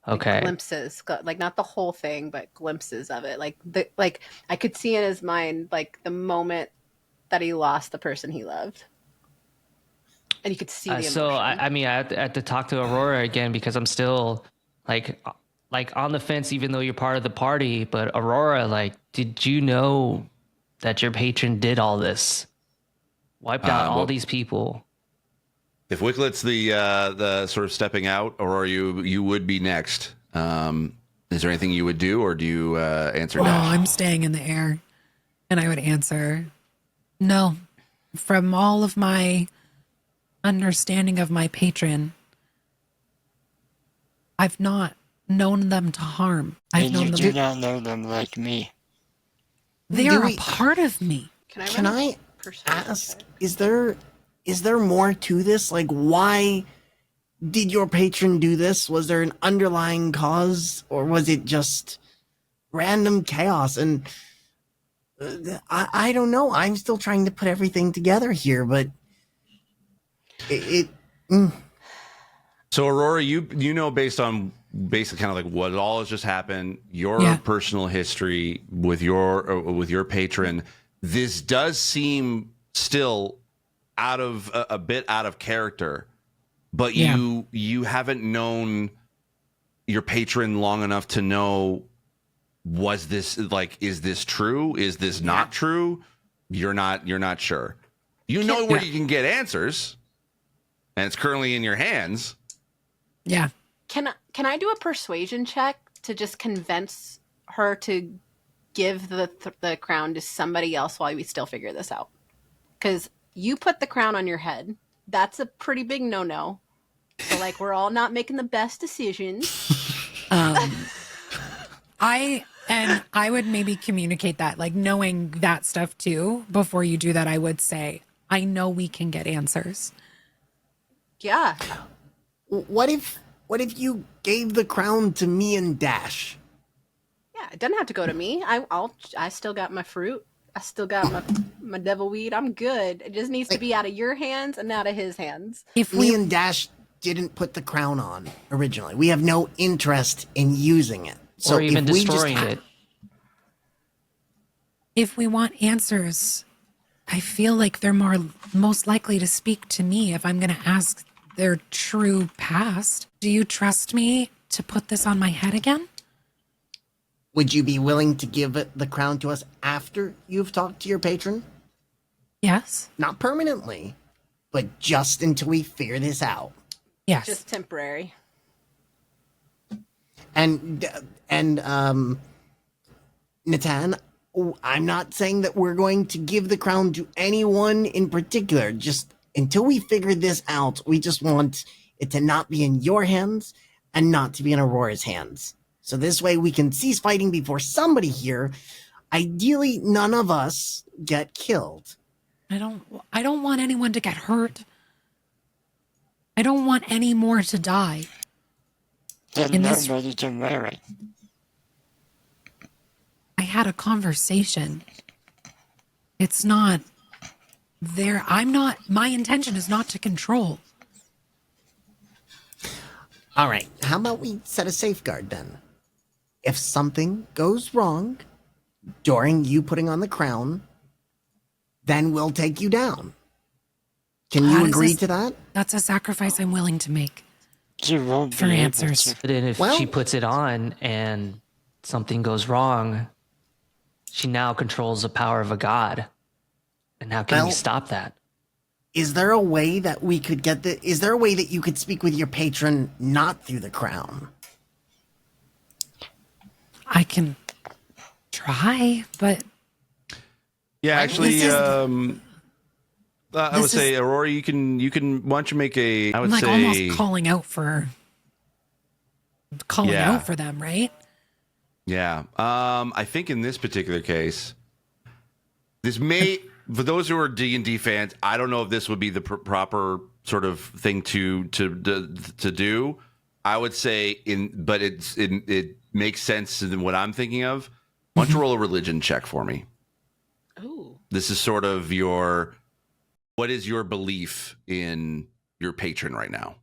Okay. Like glimpses, like not the whole thing, but glimpses of it. Like I could see in his mind like the moment that he lost the person he loved, and you could see the emotion. So I mean, I have to talk to Aurora again because I'm still like on the fence, even though you're part of the party. But Aurora, like, did you know that your patron did all this? Wiped out all these people. If Wicklet's the sort of stepping out, or you would be next. Is there anything you would do, or do you answer? Well, Dash? I'm staying in the air, and I would answer, no. From all of my understanding of my patron, I've not known them to harm. I've known you them. do not know them like me. They are a part of me. Can I ask, is there more to this? Like, why did your patron do this? Was there an underlying cause, or was it just random chaos? And I don't know. I'm still trying to put everything together here, but So Aurora, you know, based on basically kind of like what all has just happened, your personal history with your patron, this does seem still a bit out of character, but you haven't known your patron long enough to know, is this true? Is this not true? You're not sure. You know where you can get answers, and it's currently in your hands. Yeah. Can I do a persuasion check to just convince her to give the crown to somebody else while we still figure this out? Because you put the crown on your head. That's a pretty big no-no. So, like, we're all not making the best decisions. I would maybe communicate that, like, knowing that stuff too. Before you do that, I would say, I know we can get answers. Yeah. What if you gave the crown to me and Dash? Yeah, it doesn't have to go to me. I still got my fruit. I still got my devil weed. I'm good. It just needs to be out of your hands and out of his hands. If me and Dash didn't put the crown on originally, we have no interest in using it. So or even if we destroying it. If we want answers, I feel like they're most likely to speak to me if I'm going to ask their true past. Do you trust me to put this on my head again? Would you be willing to give the crown to us after you've talked to your patron? Yes. Not permanently, but just until we figure this out. Yes. Just temporary. And Natan, I'm not saying that we're going to give the crown to anyone in particular. Just until we figure this out, we just want it to not be in your hands and not to be in Aurora's hands. So this way we can cease fighting before somebody here, ideally none of us, get killed. I don't want anyone to get hurt. I don't want any more to die. Then nobody can wear it. I had a conversation. It's not there. My intention is not to control. All right, how about we set a safeguard then? If something goes wrong during you putting on the crown, then we'll take you down. Can you agree to that? That's a sacrifice I'm willing to make. You won't for be able answers. to. But then if she puts it on and something goes wrong, she now controls the power of a god. And how can we Well- stop that? Is there a way that we could get the? Is there a way that you could speak with your patron not through the crown? I can try, but Yeah, actually, This is- I would this say, is- Aurora, you can. Why don't you make a? I would I'm like say, almost calling out for them, right? yeah. I think in this particular case, this may, for those who are D&D fans, I don't know if this would be the proper sort of thing to do. I would say but it makes sense than what I'm thinking of. Why don't you roll a religion check for me? Ooh. This is sort of what is your belief in your patron right now?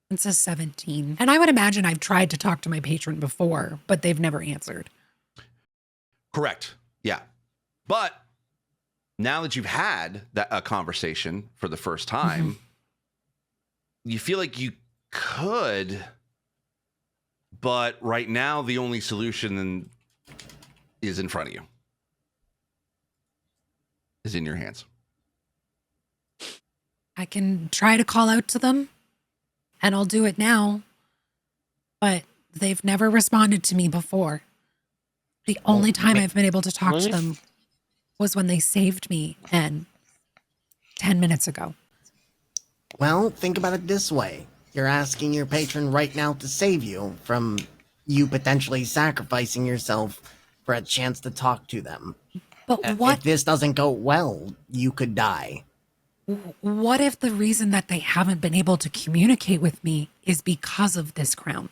It's a 17. And I would imagine I've tried to talk to my patron before, but they've never answered. Correct. Yeah. But now that you've had a conversation for the first time, you feel like you could, but right now the only solution is in front of you. Is in your hands. I can try to call out to them, and I'll do it now, but they've never responded to me before. The only time I've been able to talk to them was when they saved me, and 10 minutes ago. Well, think about it this way. You're asking your patron right now to save you from you potentially sacrificing yourself for a chance to talk to them. But If what this doesn't go well, you could die. if the reason that they haven't been able to communicate with me is because of this crown?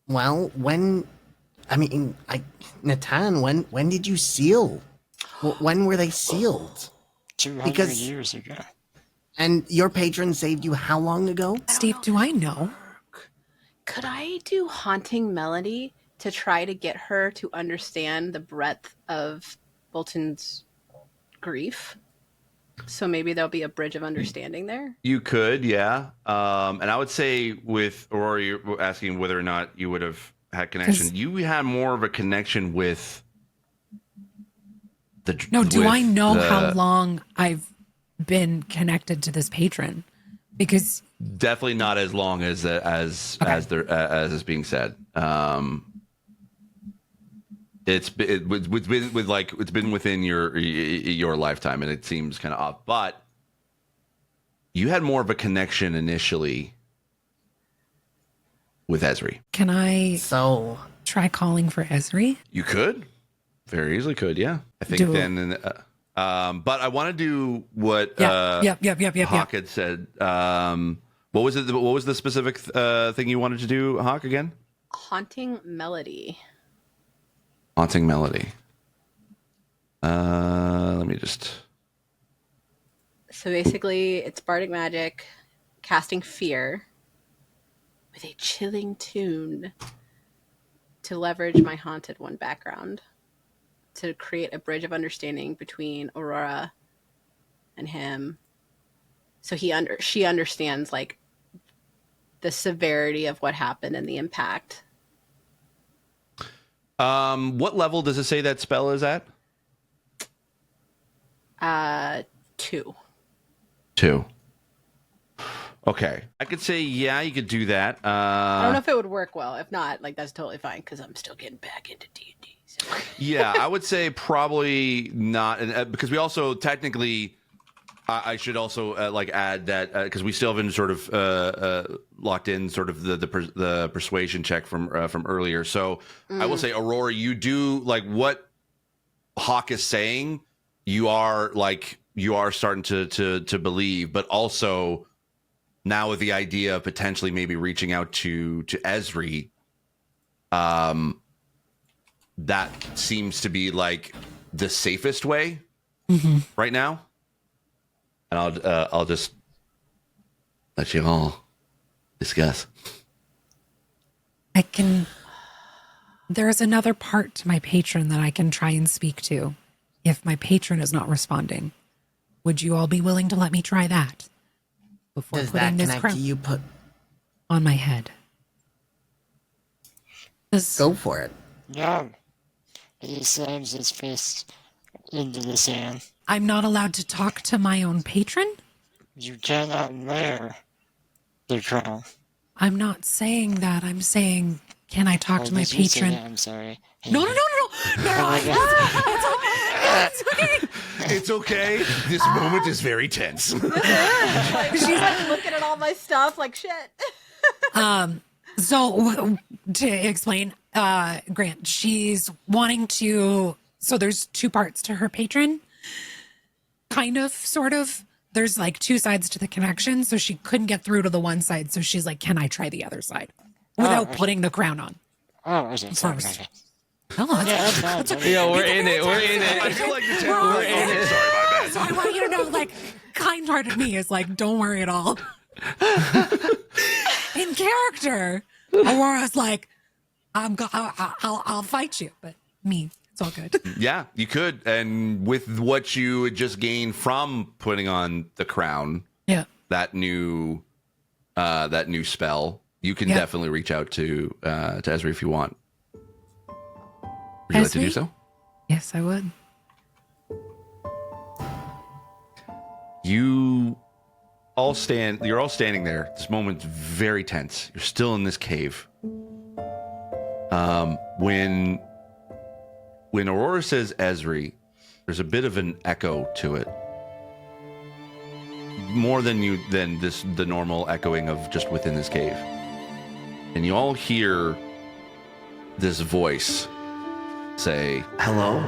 Well, Natan, when did you seal? When were they sealed? 200 Because- years ago. And your patron saved you how long ago? Steve, do I know? Could I do Haunting Melody to try to get her to understand the breadth of Bolton's grief? So maybe there'll be a bridge of understanding there. You could, yeah. And I would say with Aurora, you're asking whether or not you would have had connection. 'Cause- You had more of a connection with the. No, do with I know the- how long I've been connected to this patron? Because Definitely not as long as as is being said. It's been within your lifetime, and it seems kind of off. But you had more of a connection initially with Esri. can I So, try calling for Esri? You could very easily could, yeah. I think Do- then. But I want to do what Yep. Hawk had said. What was it? What was the specific thing you wanted to do, Hawk, again? Haunting Melody. Haunting Melody. Let me just. So basically, it's bardic magic, casting fear with a chilling tune to leverage my Haunted One background to create a bridge of understanding between Aurora and him. So she understands like the severity of what happened and the impact. What level does it say that spell is at? 2. 2. Okay, I could say yeah, you could do that. I don't know if it would work well. If not, like that's totally fine because I'm still getting back into D&D. So. Yeah, I would say probably not, because we also technically. I should also add that because we still haven't sort of locked in sort of the persuasion check from earlier. So I will say, Aurora, you do like what Hawk is saying. You are starting to believe, but also now with the idea of potentially maybe reaching out to Esri, that seems to be like the safest way right now. And I'll just let you all discuss. There's another part to my patron that I can try and speak to. If my patron is not responding, would you all be willing to let me try that before does putting that this connect crown to you? on my head? Go for it. Yeah. He slams his fist into the sand. I'm not allowed to talk to my own patron? You cannot wear the crown. I'm not saying that. I'm saying, can I talk to my did you say patron? that? I'm sorry. No. It's okay. It's okay. This moment is very tense. She's like looking at all my stuff like shit. So to explain, Grant, she's wanting to, so there's two parts to her patron. Kind of, sort of. There's like two sides to the connection, so she couldn't get through to the one side, so she's like, can I try the other side? Without putting the crown on. Oh, is it? Sorry. First. No, that's okay. Yeah, we're in it. We're in I it. feel like the we're in it. Sorry, my bad. So I want you to know, like, kind-hearted me is like, don't worry at all. In character, Aurora's like, I'll fight you, but me, it's all good. Yeah, you could. And with what you had just gained from putting on the crown, Yeah. that new spell, you can definitely reach out to Esri if you want. Would you like to do Esri? so? Yes, I would. You're all standing there. This moment's very tense. You're still in this cave. When Aurora says Esri, there's a bit of an echo to it. More than the normal echoing of just within this cave. And you all hear this voice say, Hello?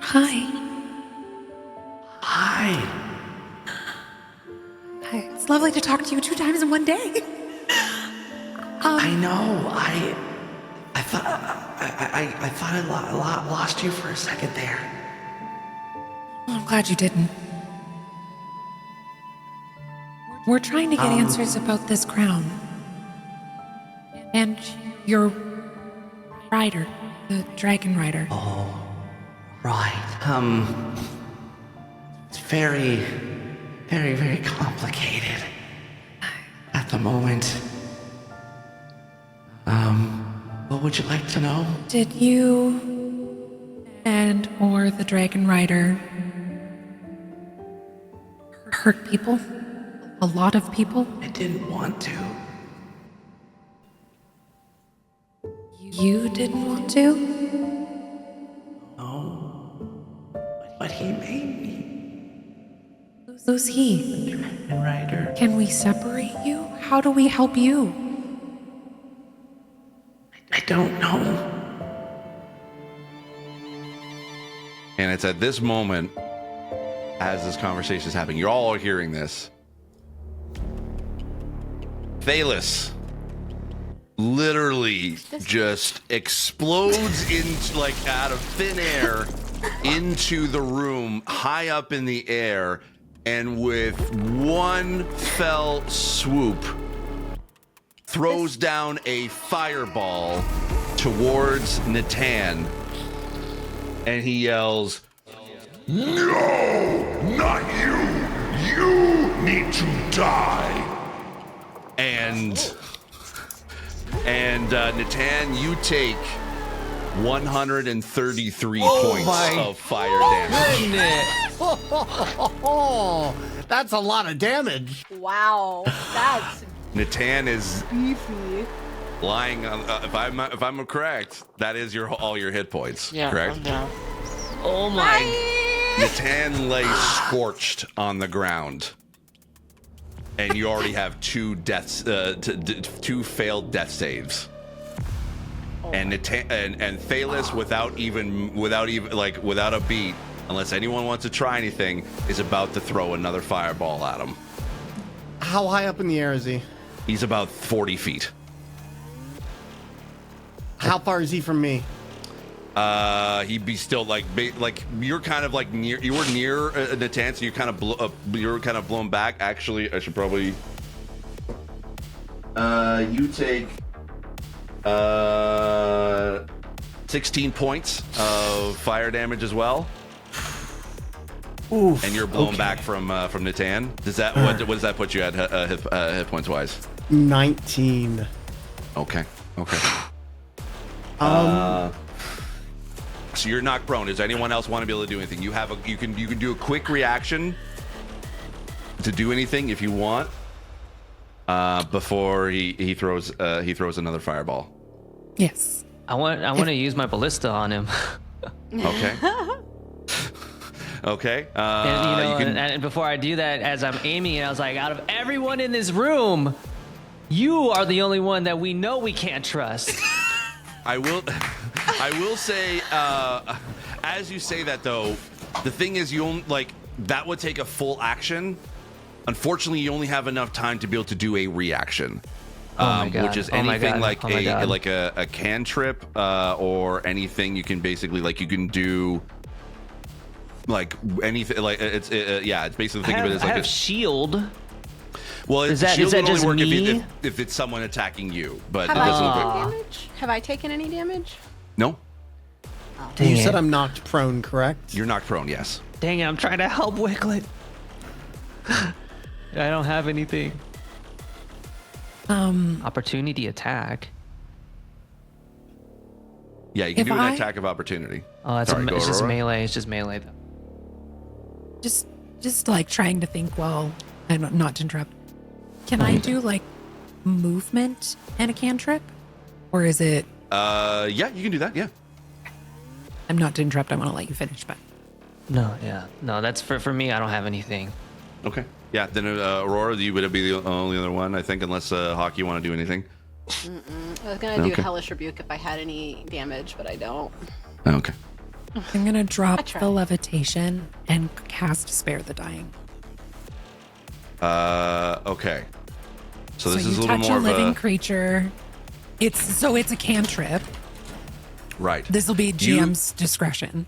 Hi. Hi. It's lovely to talk to you 2 times in one day. I know. I thought I lost you for a second there. I'm glad you didn't. We're trying to get answers about this crown. And your rider, the dragon rider. Oh, right. It's very, very, very complicated at the moment. What would you like to know? Did you or the dragon rider hurt people? A lot of people? I didn't want to. You didn't want to? No. But he made me. Who's he? Dragon Rider. Can we separate you? How do we help you? I don't know. and it's at this moment, as this conversation is happening, you're all hearing this. Thalos literally just explodes into, like, out of thin air into the room, high up in the air, and with one fell swoop throws down a fireball towards Natan, and he yells, "No, not you! You need to die!" And Natan, you take 133 points of fire damage. Oh, that's a lot of damage. Wow, that's Natan is beefy. lying on. If I'm correct, that is all your hit points. Yeah, correct. I'm down. Oh my. Natan lay scorched on the ground, and you already have two deaths, two failed death saves. And Thalos, without a beat, unless anyone wants to try anything, is about to throw another fireball at him. How high up in the air is he? He's about 40 feet. How far is he from me? He'd be still like you're kind of like near. You were near Natan, so you're kind of blown back. Actually, I should probably. You take 16 points of fire damage as well. Oof. And you're blown back from Natan. Does that what does that put you at hit points wise? 19. Okay. So you're knocked prone. Does anyone else want to be able to do anything? You have you can do a quick reaction to do anything if you want before he throws another fireball. Yes. I want to use my ballista on him. Okay. Okay. And before I do that, as I'm aiming it, I was like, out of everyone in this room, you are the only one that we know we can't trust. I will say, as you say that though, the thing is, that would take a full action. Unfortunately, you only have enough time to be able to do a reaction, which is anything like a cantrip or anything. You can basically you can do anything. It's basically think of it as like a shield. Well, is that only just work me? if it's someone attacking you, but Have it doesn't I taken look damage? Have I taken any damage? No. You said I'm knocked prone, correct? You're knocked prone, yes. Dang it, I'm trying to help Wiglet. I don't have anything. Opportunity attack. Yeah, you can do an attack of opportunity. Oh, it's just melee. It's just melee though. Just like trying to think. Well, and not to interrupt. Can I do like movement and a cantrip, or is it? Yeah, you can do that. Yeah. I'm not to interrupt. I want to let you finish, but. No, that's for me. I don't have anything. Okay. Yeah, then Aurora, you would be the only other one, I think, unless Hawk, you want to do anything. I was gonna do Hellish Rebuke if I had any damage, but I don't. Okay. I'm gonna drop the levitation and cast Spare the Dying. Okay. So this is a you little touch more a of living creature. It's a cantrip. Right. This will be GM's discretion.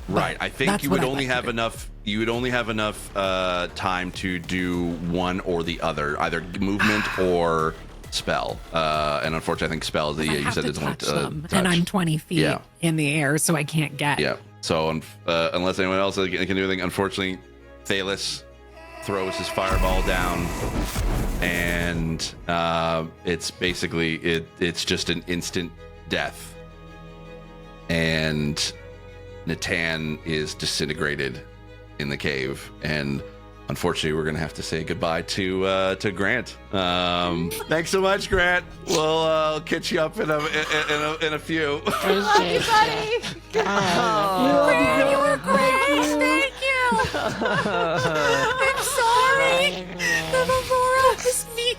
Right. I think you would only have enough. You would only have enough time to do one or the other, either movement or spell. And unfortunately, I think spell is you said it's only touch. And I'm 20 feet in the air, so I can't get. Yeah. So unless anyone else can do anything, unfortunately, Thalos throws his fireball down, and it's basically it's just an instant death, and Natan is disintegrated in the cave, and unfortunately, we're gonna have to say goodbye to Grant. Thanks so much, Grant. We'll catch you up in a few. Love you, buddy. Grant, you were great. Thank you. I'm sorry. Aurora is me.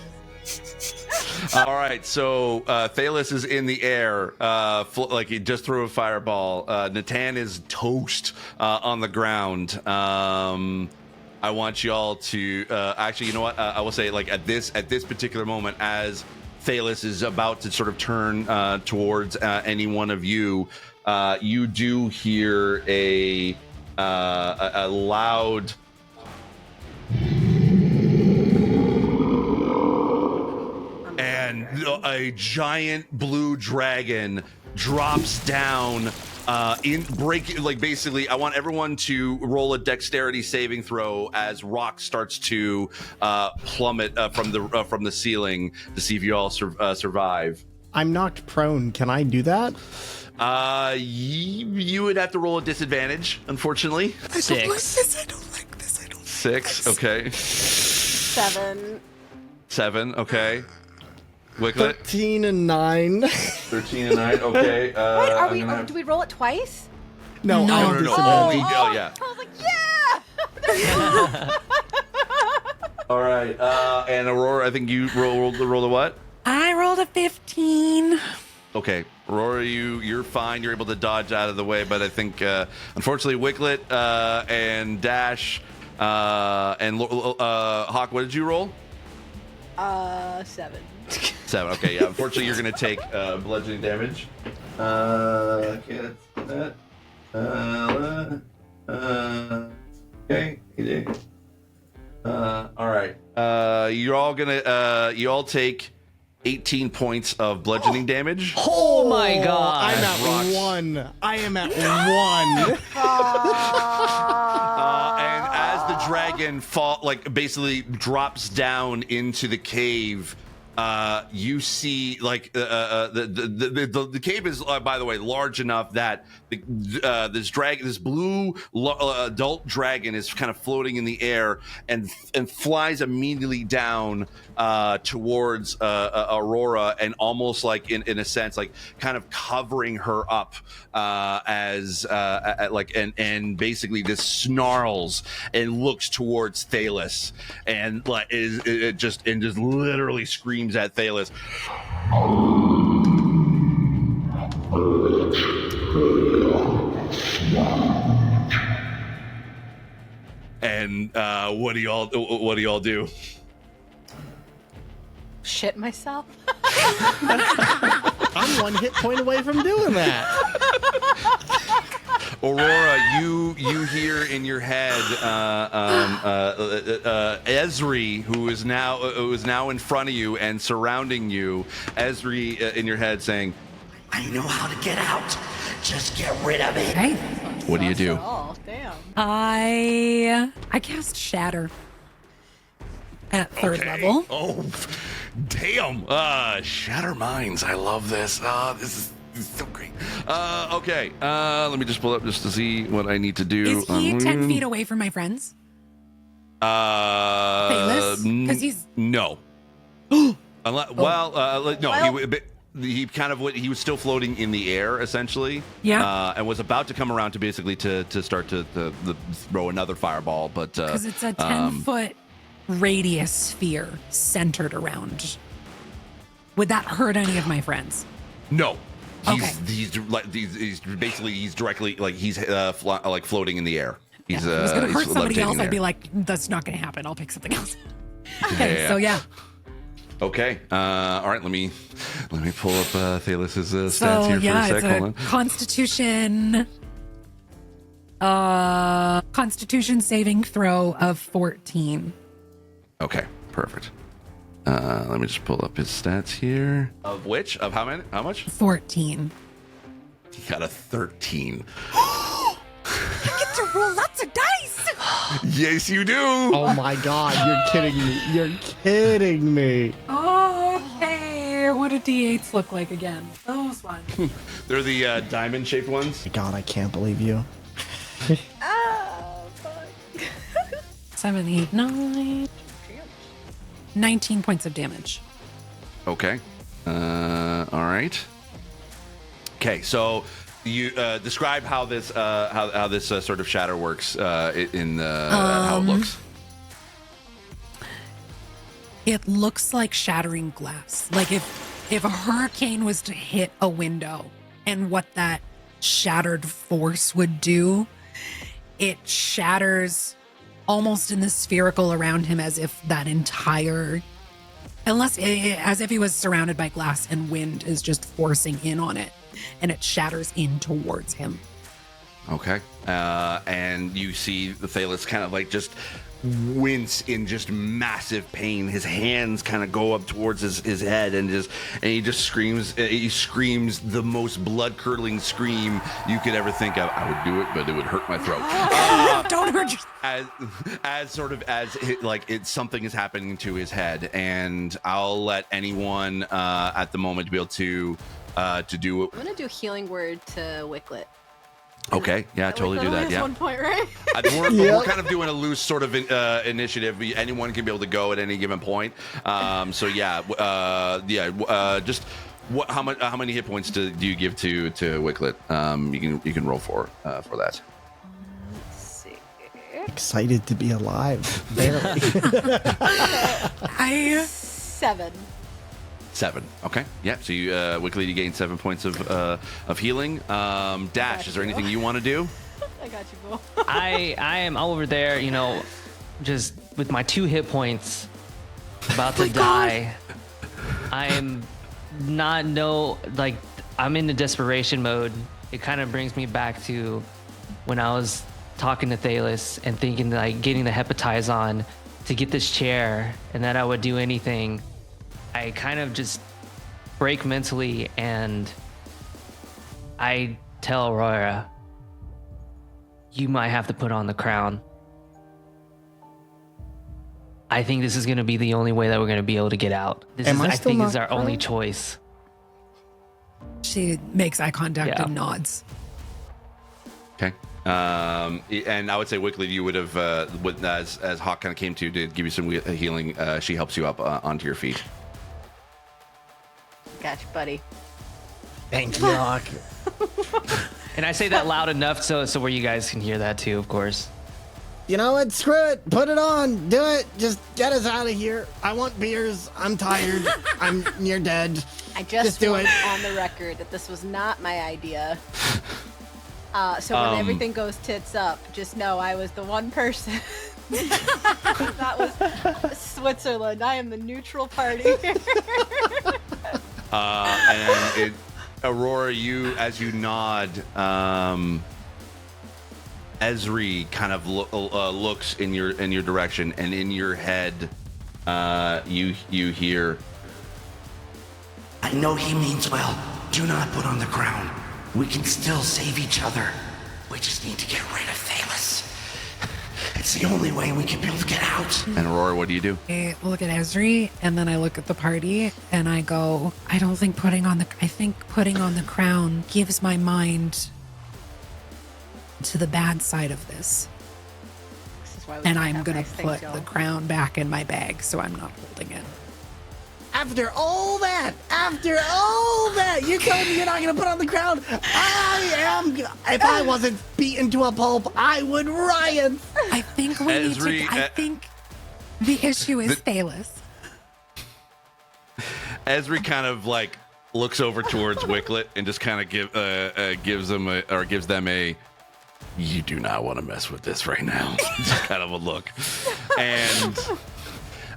All right, so Thalos is in the air, like he just threw a fireball. Natan is toast on the ground. I want y'all to actually, you know what? I will say, like at this particular moment, as Thalos is about to sort of turn towards any one of you, you do hear a loud. And a giant blue dragon drops down basically I want everyone to roll a dexterity saving throw as rock starts to plummet from the ceiling to see if you all survive. I'm knocked prone. Can I do that? You would have to roll a disadvantage, unfortunately. I don't like this. I don't like this. 6, okay. 7. 7, okay. Wiglet? 13 and 9. 13 and 9, okay. Wait, do we roll it twice? No. No. Oh, yeah. I was like, yeah! All right. And Aurora, I think you rolled a what? I rolled a 15. Okay. Aurora, you're fine. You're able to dodge out of the way, but I think, unfortunately, Wiglet and Dash and Hawk, what did you roll? 7. 7. Okay, yeah. Unfortunately, you're going to take bludgeoning damage. Okay, that's that. Okay. All right. You all take 18 points of bludgeoning damage. Oh my god! I'm at 1. I am at 1. And as the dragon basically drops down into the cave, you see like the cave is by the way large enough that this blue adult dragon is kind of floating in the air and flies immediately down towards Aurora, and almost like in a sense like kind of covering her up and basically this snarls and looks towards Thalos and like it just literally screams at Thalos. And what do y'all do? Shit myself. I'm 1 hit point away from doing that. Aurora, you hear in your head Ezri, who is now in front of you and surrounding you. Ezri in your head saying, I know how to get out. Just get rid of it. Hey, what do you do? Oh, damn. I cast Shatter at third level. Oh, damn. Shatter Minds. I love this. This is so great. Okay. Let me just pull up just to see what I need to do. Is he 10 feet away from my friends? Thalos? Because he's... No. Unless, no, he kind of he was still floating in the air essentially. Yeah. And was about to come around to basically to start to throw another fireball, but because it's a 10-foot radius sphere centered around. Would that hurt any of my friends? No. He's He's directly like he's like floating in the air. He's if it was gonna hurt somebody else, I'd be there. like, that's not gonna happen. I'll pick something else. Okay, so yeah. Okay. All right. Let me pull up Thalos' stats So here yeah, for a it's sec. Hold on. Constitution saving throw of 14. Okay. Perfect. Let me just pull up his stats here. Of which? Of how many? How much? 14. He got a 13. Get to roll lots of dice. Yes, you do. Oh my god, you're kidding me. You're kidding me. Okay, what do D8s look like again? Those ones. They're the diamond-shaped ones. God, I can't believe you. 7, 8, 9. 19 points of damage. Okay. All right. Okay, so you describe how this how this sort of shatter works how it looks. It looks like shattering glass. Like if a hurricane was to hit a window and what that shattered force would do, it shatters almost in the spherical around him as if that entire, as if he was surrounded by glass and wind is just forcing in on it, and it shatters in towards him. Okay. And you see the Thalos kind of like just wince in just massive pain. His hands kind of go up towards his head and he just screams. He screams the most blood-curdling scream you could ever think of. I would do it, but it would hurt my throat. Don't hurt your... Something is happening to his head, and I'll let anyone at the moment be able to do it. I'm gonna do healing word to Wicklet. Okay, yeah, totally do that. Only has Yeah, 1 point, right? we're kind of doing a loose sort of initiative. Anyone can be able to go at any given point. Just how many hit points do you give to Wicklet? You can roll for that. Let's see. Excited to be alive. Barely. 7. 7. Okay. Yeah. So you Wicklet, you gain 7 points of healing. Dash, is there anything you want to do? I got you, Bo. I am over there, just with my 2 hit points, about to die. I am I'm in the desperation mode. It kind of brings me back to when I was talking to Thalos and thinking like getting the hepatize on to get this chair, and that I would do anything. I kind of just break mentally, and I tell Aurora, you might have to put on the crown. I think this is going to be the only way that we're going to be able to get out. I think is our only choice. She makes eye contact and nods. Okay. And I would say, Wickley, you would have, as Hawk kind of came to give you some healing, she helps you up onto your feet. Gotcha, buddy. Thank you, Hawk. And I say that loud enough so where you guys can hear that too, of course. You know what? Screw it. Put it on. Do it. Just get us out of here. I want beers. I'm tired. I'm near dead. I just do want it. on the record that this was not my idea. So when everything goes tits up, just know I was the one person. That was Switzerland. I am the neutral party. And Aurora, as you nod, Ezri kind of looks in your direction, and in your head, you hear, I know he means well. Do not put on the crown. We can still save each other. We just need to get rid of Thalos. It's the only way we can be able to get out. And Aurora, what do you do? I look at Ezri, and then I look at the party, and I go, I think putting on the crown gives my mind to the bad side of this. And I'm going to put the crown back in my bag, so I'm not holding it. After all that, you told me you're not going to put on the crown. I am. If I wasn't beaten to a pulp, I would riot. I think we need to. I think the issue is Thalos. Ezri kind of like looks over towards Wicklet and just kind of gives them a. You do not want to mess with this right now. Just kind of a look, and.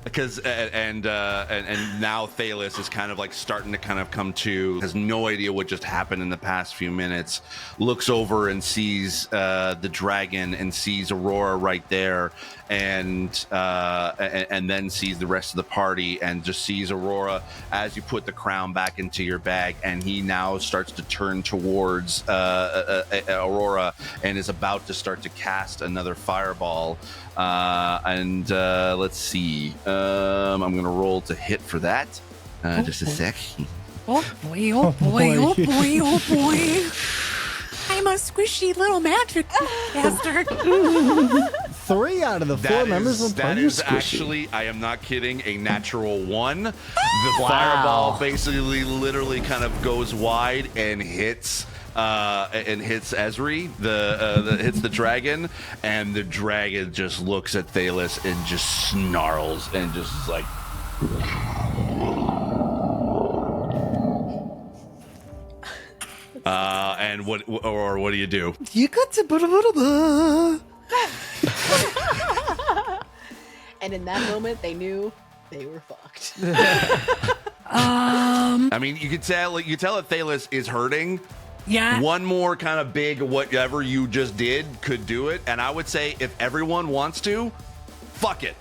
Because and now Thalos is kind of like starting to kind of come to, has no idea what just happened in the past few minutes, looks over and sees the dragon and sees Aurora right there, and then sees the rest of the party and just sees Aurora as you put the crown back into your bag, and he now starts to turn towards Aurora and is about to start to cast another fireball. Let's see. I'm gonna roll to hit for that. Just a sec. Oh boy! Oh boy! Oh boy! Oh boy! I'm a squishy little magic caster. 3 out of the 4 members of the party That is squishy. actually, I am not kidding, a natural 1. The fireball basically, literally, kind of goes wide and hits. Hits Ezri, hits the dragon, and the dragon just looks at Thalos and just snarls and just like. And what do you do? You got to put a little. And in that moment, they knew they were fucked. I mean, you could tell that Thalos is hurting. Yeah. One more kind of big whatever you just did could do it, and I would say if everyone wants to, fuck it.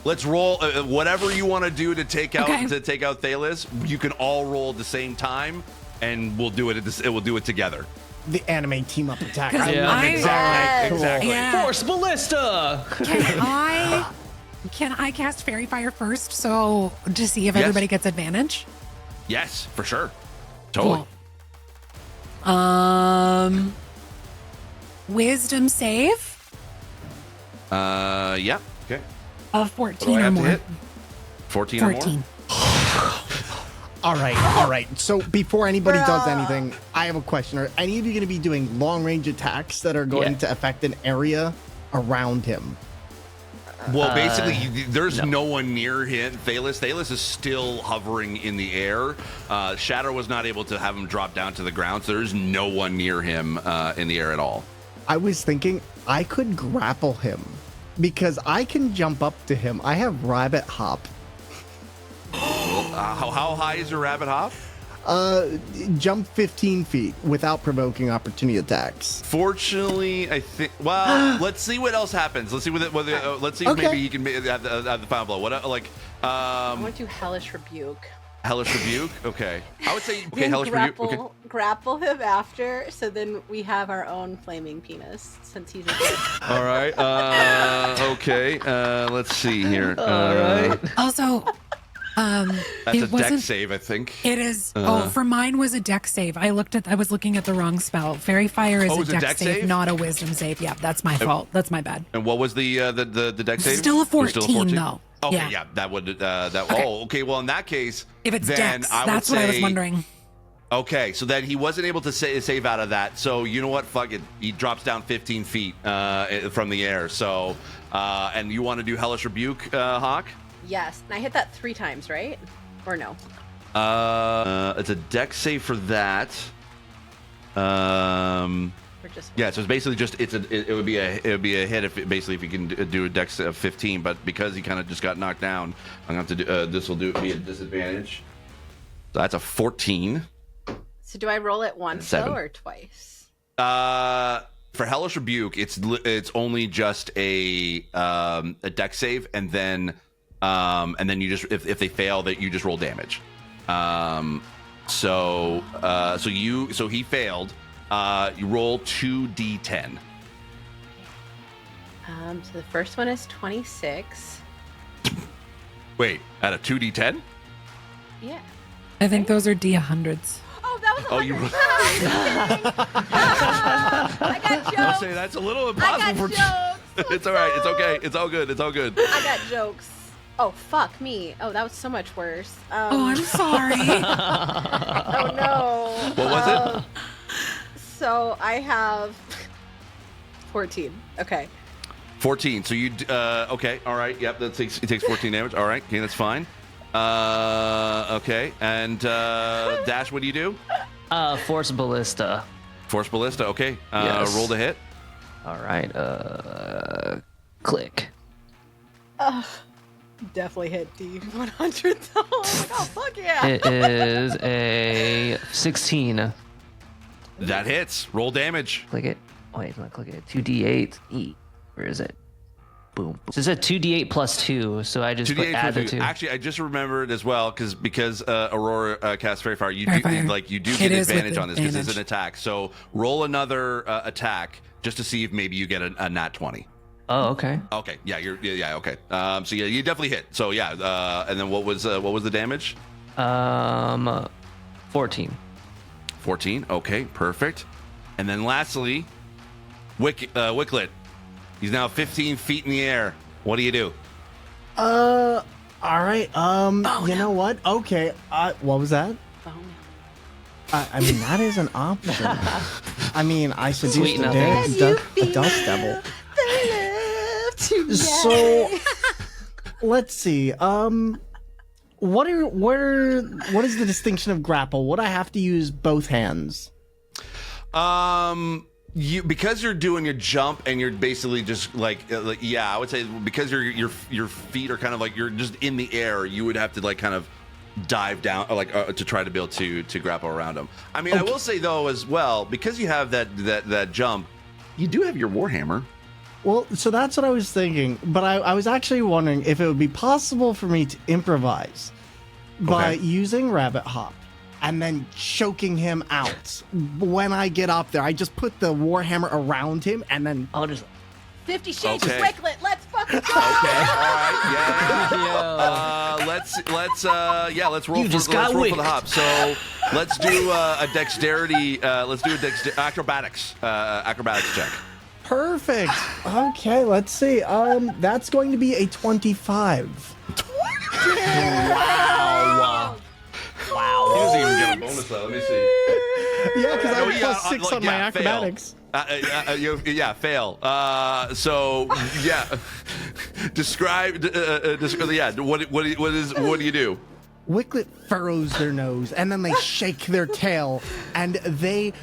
Let's roll whatever you want to do to take out Thalos. You can all roll at the same time, and we'll do it. We'll do it together. The anime team up attack. Exactly. Yeah. Force Ballista. Can I cast Fairy Fire first, so to see if everybody gets advantage? Yes, for sure. Totally. Cool. Wisdom save. Yeah. Okay. Of 14 or more. 14 or more. All right. So before anybody does anything, I have a question. Are any of you going to be doing long range attacks that are going to affect an area around him? Well, basically, there's no one near him. Thalos is still hovering in the air. Shadow was not able to have him drop down to the ground, so there's no one near him in the air at all. I was thinking I could grapple him because I can jump up to him. I have rabbit hop. How high is your rabbit hop? Jump 15 feet without provoking opportunity attacks. Fortunately, I think. Well, let's see what else happens. Let's see let's see if maybe he can have the final blow. What I want to hellish rebuke. Hellish Rebuke. Okay. I would say okay. Then Hellish Rebuke. Okay. grapple him after, so then we have our own flaming penis since he's a kid. All right. Okay. Let's see here. All right. Also, That's it a dex wasn't. save, I think. It is. For mine was a dex save. I was looking at the wrong spell. Fairy Fire is Oh, a it's a dex dex save, save? not a wisdom save. Yeah, that's my fault. That's my bad. And what was the dex save? Still a It was 14, though. Okay, Yeah. yeah, that would that. Okay. Oh, okay. Well, in that case, If it's then dex, I would that's what I was say- wondering. Okay, so then he wasn't able to save out of that. So you know what? Fuck it. He drops down 15 feet from the air. So, and you want to do Hellish Rebuke, Hawk? Yes, and I hit that 3 times, right? Or no? It's a dex save for that. Or just Yeah, so it's basically just it would be a hit if you can do a dex of 15, but because he kind of just got knocked down, I'm gonna have to do this will be a disadvantage. So that's a 14. So do I roll it once 7. though, or twice? For Hellish Rebuke, it's only just a dex save, and then you just if they fail, that you just roll damage. So he failed. You roll 2d10. So the first one is 26. Wait, at a 2d10? Yeah. I think those are D100s. Oh, that was. Oh, you. I got jokes. I'll say that's a little I impossible got jokes. It's all right. It's okay. It's all good. It's all good. I got jokes. Oh, fuck me. Oh, that was so much worse. Oh, I'm sorry. Oh no. What was it? So I have 14. Okay. 14. So you okay? All right. Yep. It takes 14 damage. All right. Okay, that's fine. Okay. And Dash, what do you do? Force Ballista. Force Ballista. Okay. Yes. Roll the hit. All right. Click. Definitely hit D100 though. I'm like, oh fuck yeah. It is a 16. That hits. Roll damage. Click it. Wait, not click it. 2d8. Where is it? Boom. So it's a 2d8 plus 2. So I just 2d8 add the plus 2. Actually, I just remembered as well because Aurora casts Fairy Fire. You Fairy do Fire. you do It get is with advantage on this because it's advantage. an attack. So roll another attack just to see if maybe you get a nat 20. Oh, okay. Okay. Yeah. Okay. So yeah, you definitely hit. So yeah. And then what was the damage? 14. 14. Okay. Perfect. And then lastly, Wicklet. He's now 15 feet in the air. What do you do? All right. You know what? Okay. What was that? Oh, no. I mean, that is an option. I mean, I seduced Sweet a nothing. dust devil. So, let's see. What is the distinction of grapple? Would I have to use both hands? You because you're doing a jump and you're basically just like yeah, I would say because your feet are kind of like you're just in the air, you would have to like kind of dive down to try to be able to grapple around them. I mean, I will say though as well, because you have that jump, you do have your Warhammer. Well, so that's what I was thinking, but I was actually wondering if it would be possible for me to improvise by using Rabbit Hop and then choking him out. When I get up there, I just put the Warhammer around him and then... I'll just. 50 Shades Okay. of Wicklet. Let's fucking go. Okay, all right, yeah. Let's roll. You just let's got roll for wicked. the hop. So let's do a dexterity. Acrobatics check. Perfect. Okay, let's see. That's going to be a 25. Wow. He doesn't even get a bonus though. Let me see. Yeah, because I Oh, have yeah, plus 6 like, on my yeah, fail. acrobatics. Fail. So yeah, describe. What do you do? Wicklet furrows their nose and then they shake their tail and they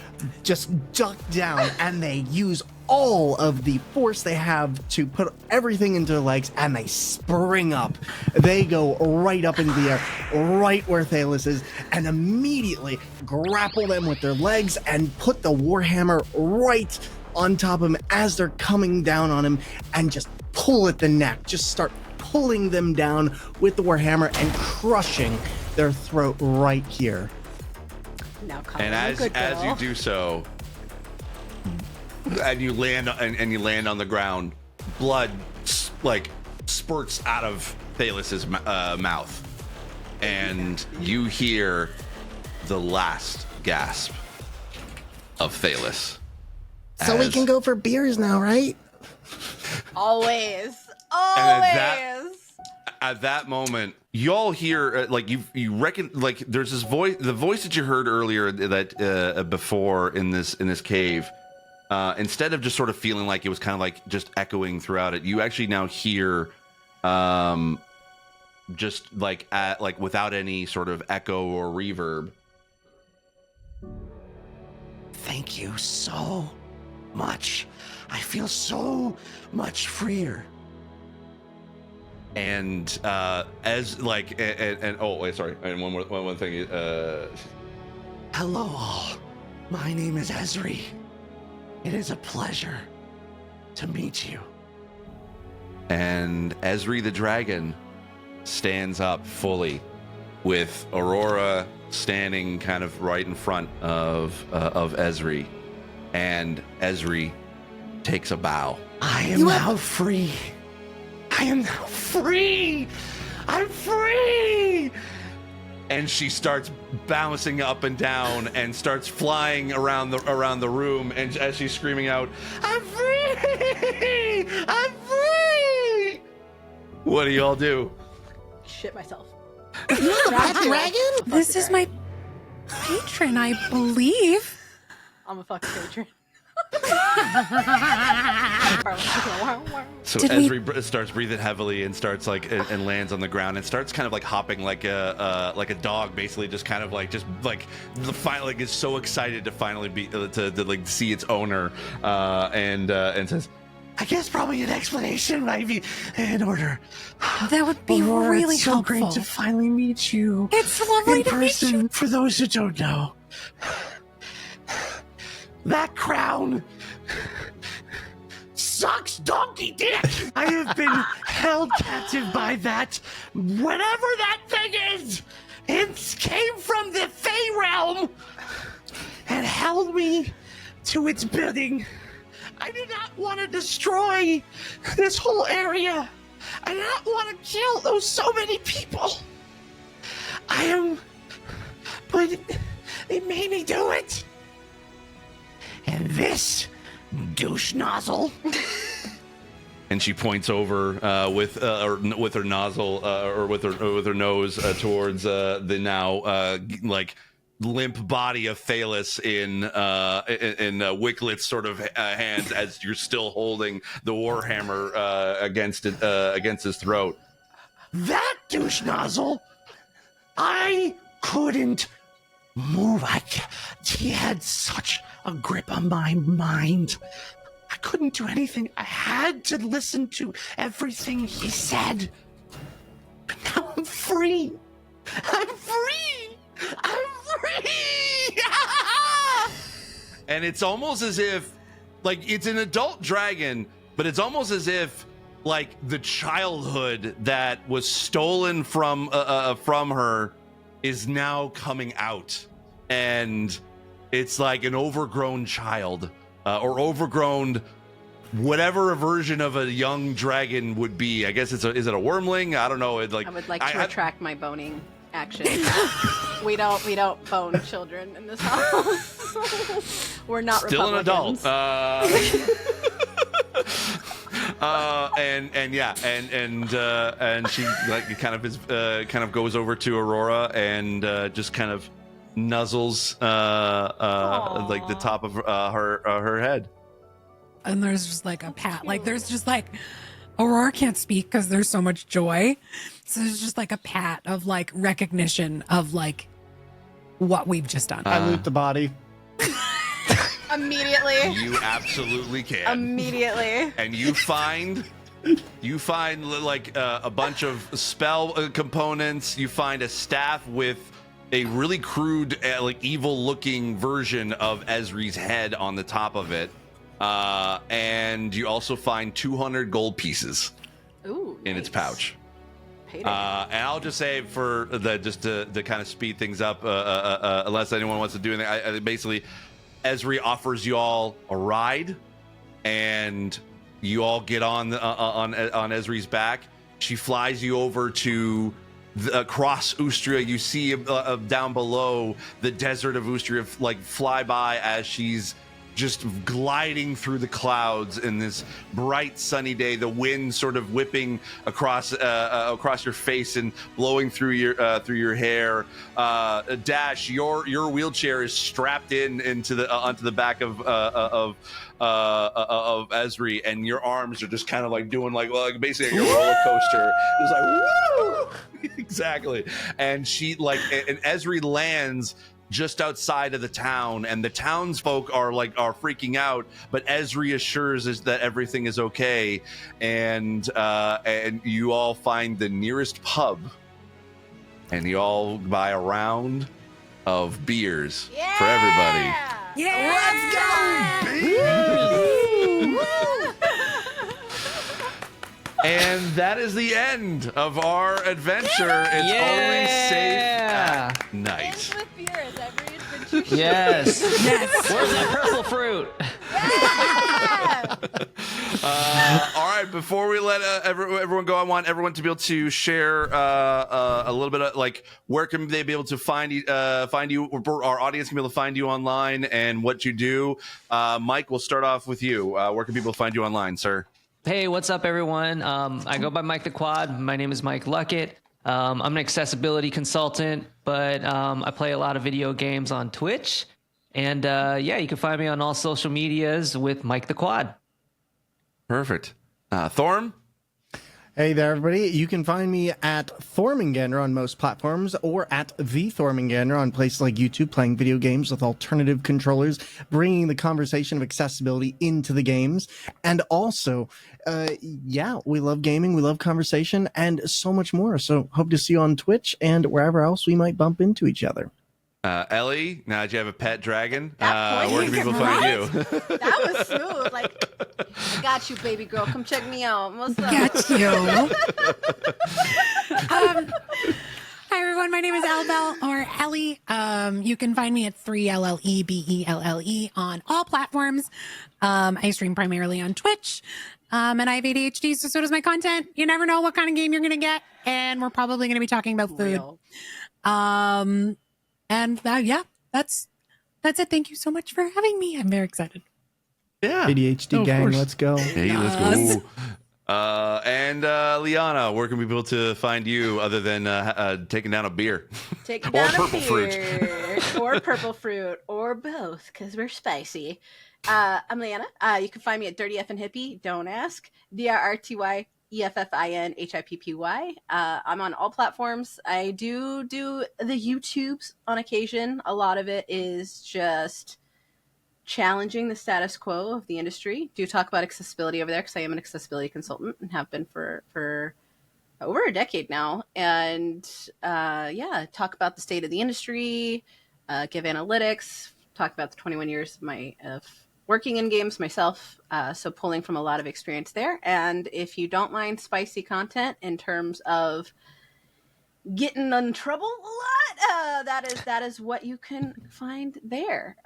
just duck down and they use all of the force they have to put everything into their legs and they spring up. They go right up into the air, right where Thalos is, and immediately grapple them with their legs and put the Warhammer right on top of him as they're coming down on him and just pull at the neck. Just start pulling them down with the Warhammer and crushing their throat right here. Now, And as you do so, and you land on the ground, blood like spurts out of Thalus's mouth, and you hear the last gasp of Thalus. So we can go for beers now, right? Always. At that moment, y'all hear like you reckon like there's this voice, the voice that you heard earlier that before in this cave. Instead of just sort of feeling like it was kind of like just echoing throughout it, you actually now hear, just like without any sort of echo or reverb. Thank you so much. I feel so much freer. And as like and oh wait, sorry, and one more thing. Hello all. My name is Ezri. It is a pleasure to meet you. And Ezri the dragon stands up fully, with Aurora standing kind of right in front of Ezri, and Ezri takes a bow. I am now free. I am now free. I'm free. And she starts bouncing up and down and starts flying around the room. And as she's screaming out, "I'm free! I'm free!" What do y'all do? Shit myself. You're the pet dragon? This is my patron, I believe. I'm a fucking patron. So Ezri starts breathing heavily and starts like and lands on the ground and starts kind of like hopping like a dog, basically just kind of like finally is so excited to finally be to like see its owner and says, I guess probably an explanation might be in order. That would be Aurora, really it's so helpful. great to finally meet you. It's lovely in to meet person. you. For those who don't know, that crown sucks donkey dick. I have been held captive by that, whatever that thing is. It came from the Fey realm and held me to its bidding. I do not want to destroy this whole area. I do not want to kill those so many people. But it made me do it. And this douche nozzle. and she points over with her nozzle or with her nose towards the now like limp body of Thalus in Wicklet's sort of hands as you're still holding the warhammer against his throat. That douche nozzle, I couldn't move. He had such a grip on my mind. I couldn't do anything. I had to listen to everything he said. But now I'm free. I'm free. I'm free. And it's almost as if, like, it's an adult dragon, but it's almost as if, like, the childhood that was stolen from her is now coming out, and it's like an overgrown child or overgrown whatever a version of a young dragon would be. I guess is it a wormling? I don't know. I would like to retract my boning action. we don't bone children in this house. We're not still Republicans. An adult. And she like kind of goes over to Aurora and just kind of nuzzles like the top of her head. And there's just like a pat, like there's just like Aurora can't speak because there's so much joy. So there's just like a pat of like recognition of like what we've just done. I loot the body. Immediately. You absolutely can. Immediately. And you find like a bunch of spell components. You find a staff with a really crude, like evil-looking version of Ezri's head on the top of it. And you also find 200 gold pieces Ooh, in its pouch. Payday. And I'll just say for the just to kind of speed things up, unless anyone wants to do anything, basically, Esri offers you all a ride, and you all get on Esri's back. She flies you over to across Ustria. You see down below the desert of Ustria, like fly by as she's just gliding through the clouds in this bright sunny day, the wind sort of whipping across your face and blowing through your hair. Dash, your wheelchair is strapped onto the back of Esri, and your arms are just kind of like doing like basically like a roller coaster. Just like woo! Exactly. And and Esri lands just outside of the town, and the townsfolk are freaking out, but Esri assures us that everything is okay, and you all find the nearest pub, and you all buy a round of beers for everybody. Yeah! Let's go, And that is the end of our adventure. It's only safe at night. Ends with beers. Every adventure. Yes. Where's that purple fruit? All right, before we let everyone go, I want everyone to be able to share a little bit of where can they be able to find you, or our audience can be able to find you online and what you do. Mike, we'll start off with you. Where can people find you online, sir? Hey, what's up, everyone? I go by Mike the Quad. My name is Mike Luckett. I'm an accessibility consultant, but I play a lot of video games on Twitch. And you can find me on all social medias with Mike the Quad. Perfect. Thorm? Hey there, everybody. You can find me at Thormingander on most platforms, or at The Thormingander on places like YouTube, playing video games with alternative controllers, bringing the conversation of accessibility into the games. And also, we love gaming, we love conversation, and so much more. So hope to see you on Twitch and wherever else we might bump into each other. Ellie, now that you have a pet dragon, That where can people find you? That was smooth. I got you, baby girl. Come check me out. What's up? Got you. Hi, everyone. My name is Elbel, or Ellie. You can find me at 3LLEBELLE on all platforms. I stream primarily on Twitch. And I have ADHD, so does my content. You never know what kind of game you're going to get. And we're probably going to be talking about food. That's it. Thank you so much for having me. I'm very excited. Yeah. ADHD gang, let's go. Hey, let's go. And Liana, where can people to find you other than taking down a beer? Taking down or purple fruit. Or purple fruit, or both, because we're spicy. I'm Liana. You can find me at Dirty Effin' Hippie. Don't ask. DRRTY EFFINHIPPY. I'm on all platforms. I do the YouTubes on occasion. A lot of it is just challenging the status quo of the industry. Do talk about accessibility over there because I am an accessibility consultant and have been for over a decade now. And talk about the state of the industry, give analytics, talk about the 21 years of working in games myself, so pulling from a lot of experience there. And if you don't mind spicy content in terms of getting in trouble a lot, that is what you can find there.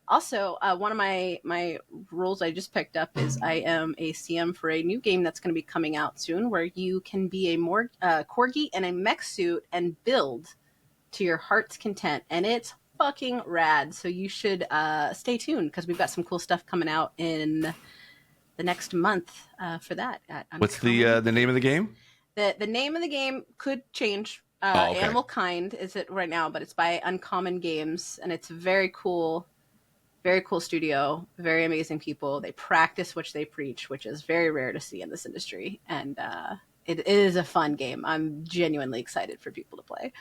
Also, one of my roles I just picked up is I am a CM for a new game that's going to be coming out soon, where you can be a corgi in a mech suit and build to your heart's content, and it's fucking rad. So you should stay tuned because we've got some cool stuff coming out in the next month for that. What's the name of the game? The name of the game could change. Okay. Animal Kind is it right now, but it's by Uncommon Games, and it's very cool studio, very amazing people. They practice what they preach, which is very rare to see in this industry, and it is a fun game. I'm genuinely excited for people to play.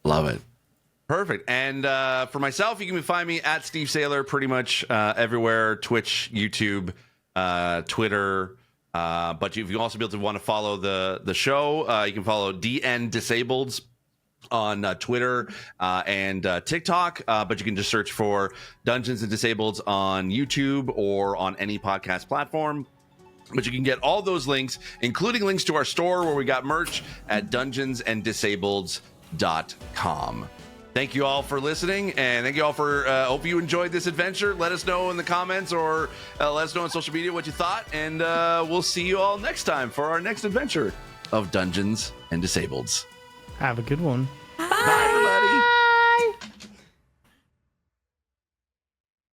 Love it. Perfect. And for myself, you can find me at Steve Saylor pretty much everywhere: Twitch, YouTube, Twitter. But if you also be able to want to follow the show, you can follow DN Disabled on Twitter and TikTok. But you can just search for Dungeons and Disabled on YouTube or on any podcast platform. But you can get all those links, including links to our store where we got merch at dungeonsanddisableds.com. Thank you all for listening, and thank you all for hope you enjoyed this adventure. Let us know in the comments or let us know on social media what you thought, and we'll see you all next time for our next adventure of Dungeons and Disableds. Have a good one.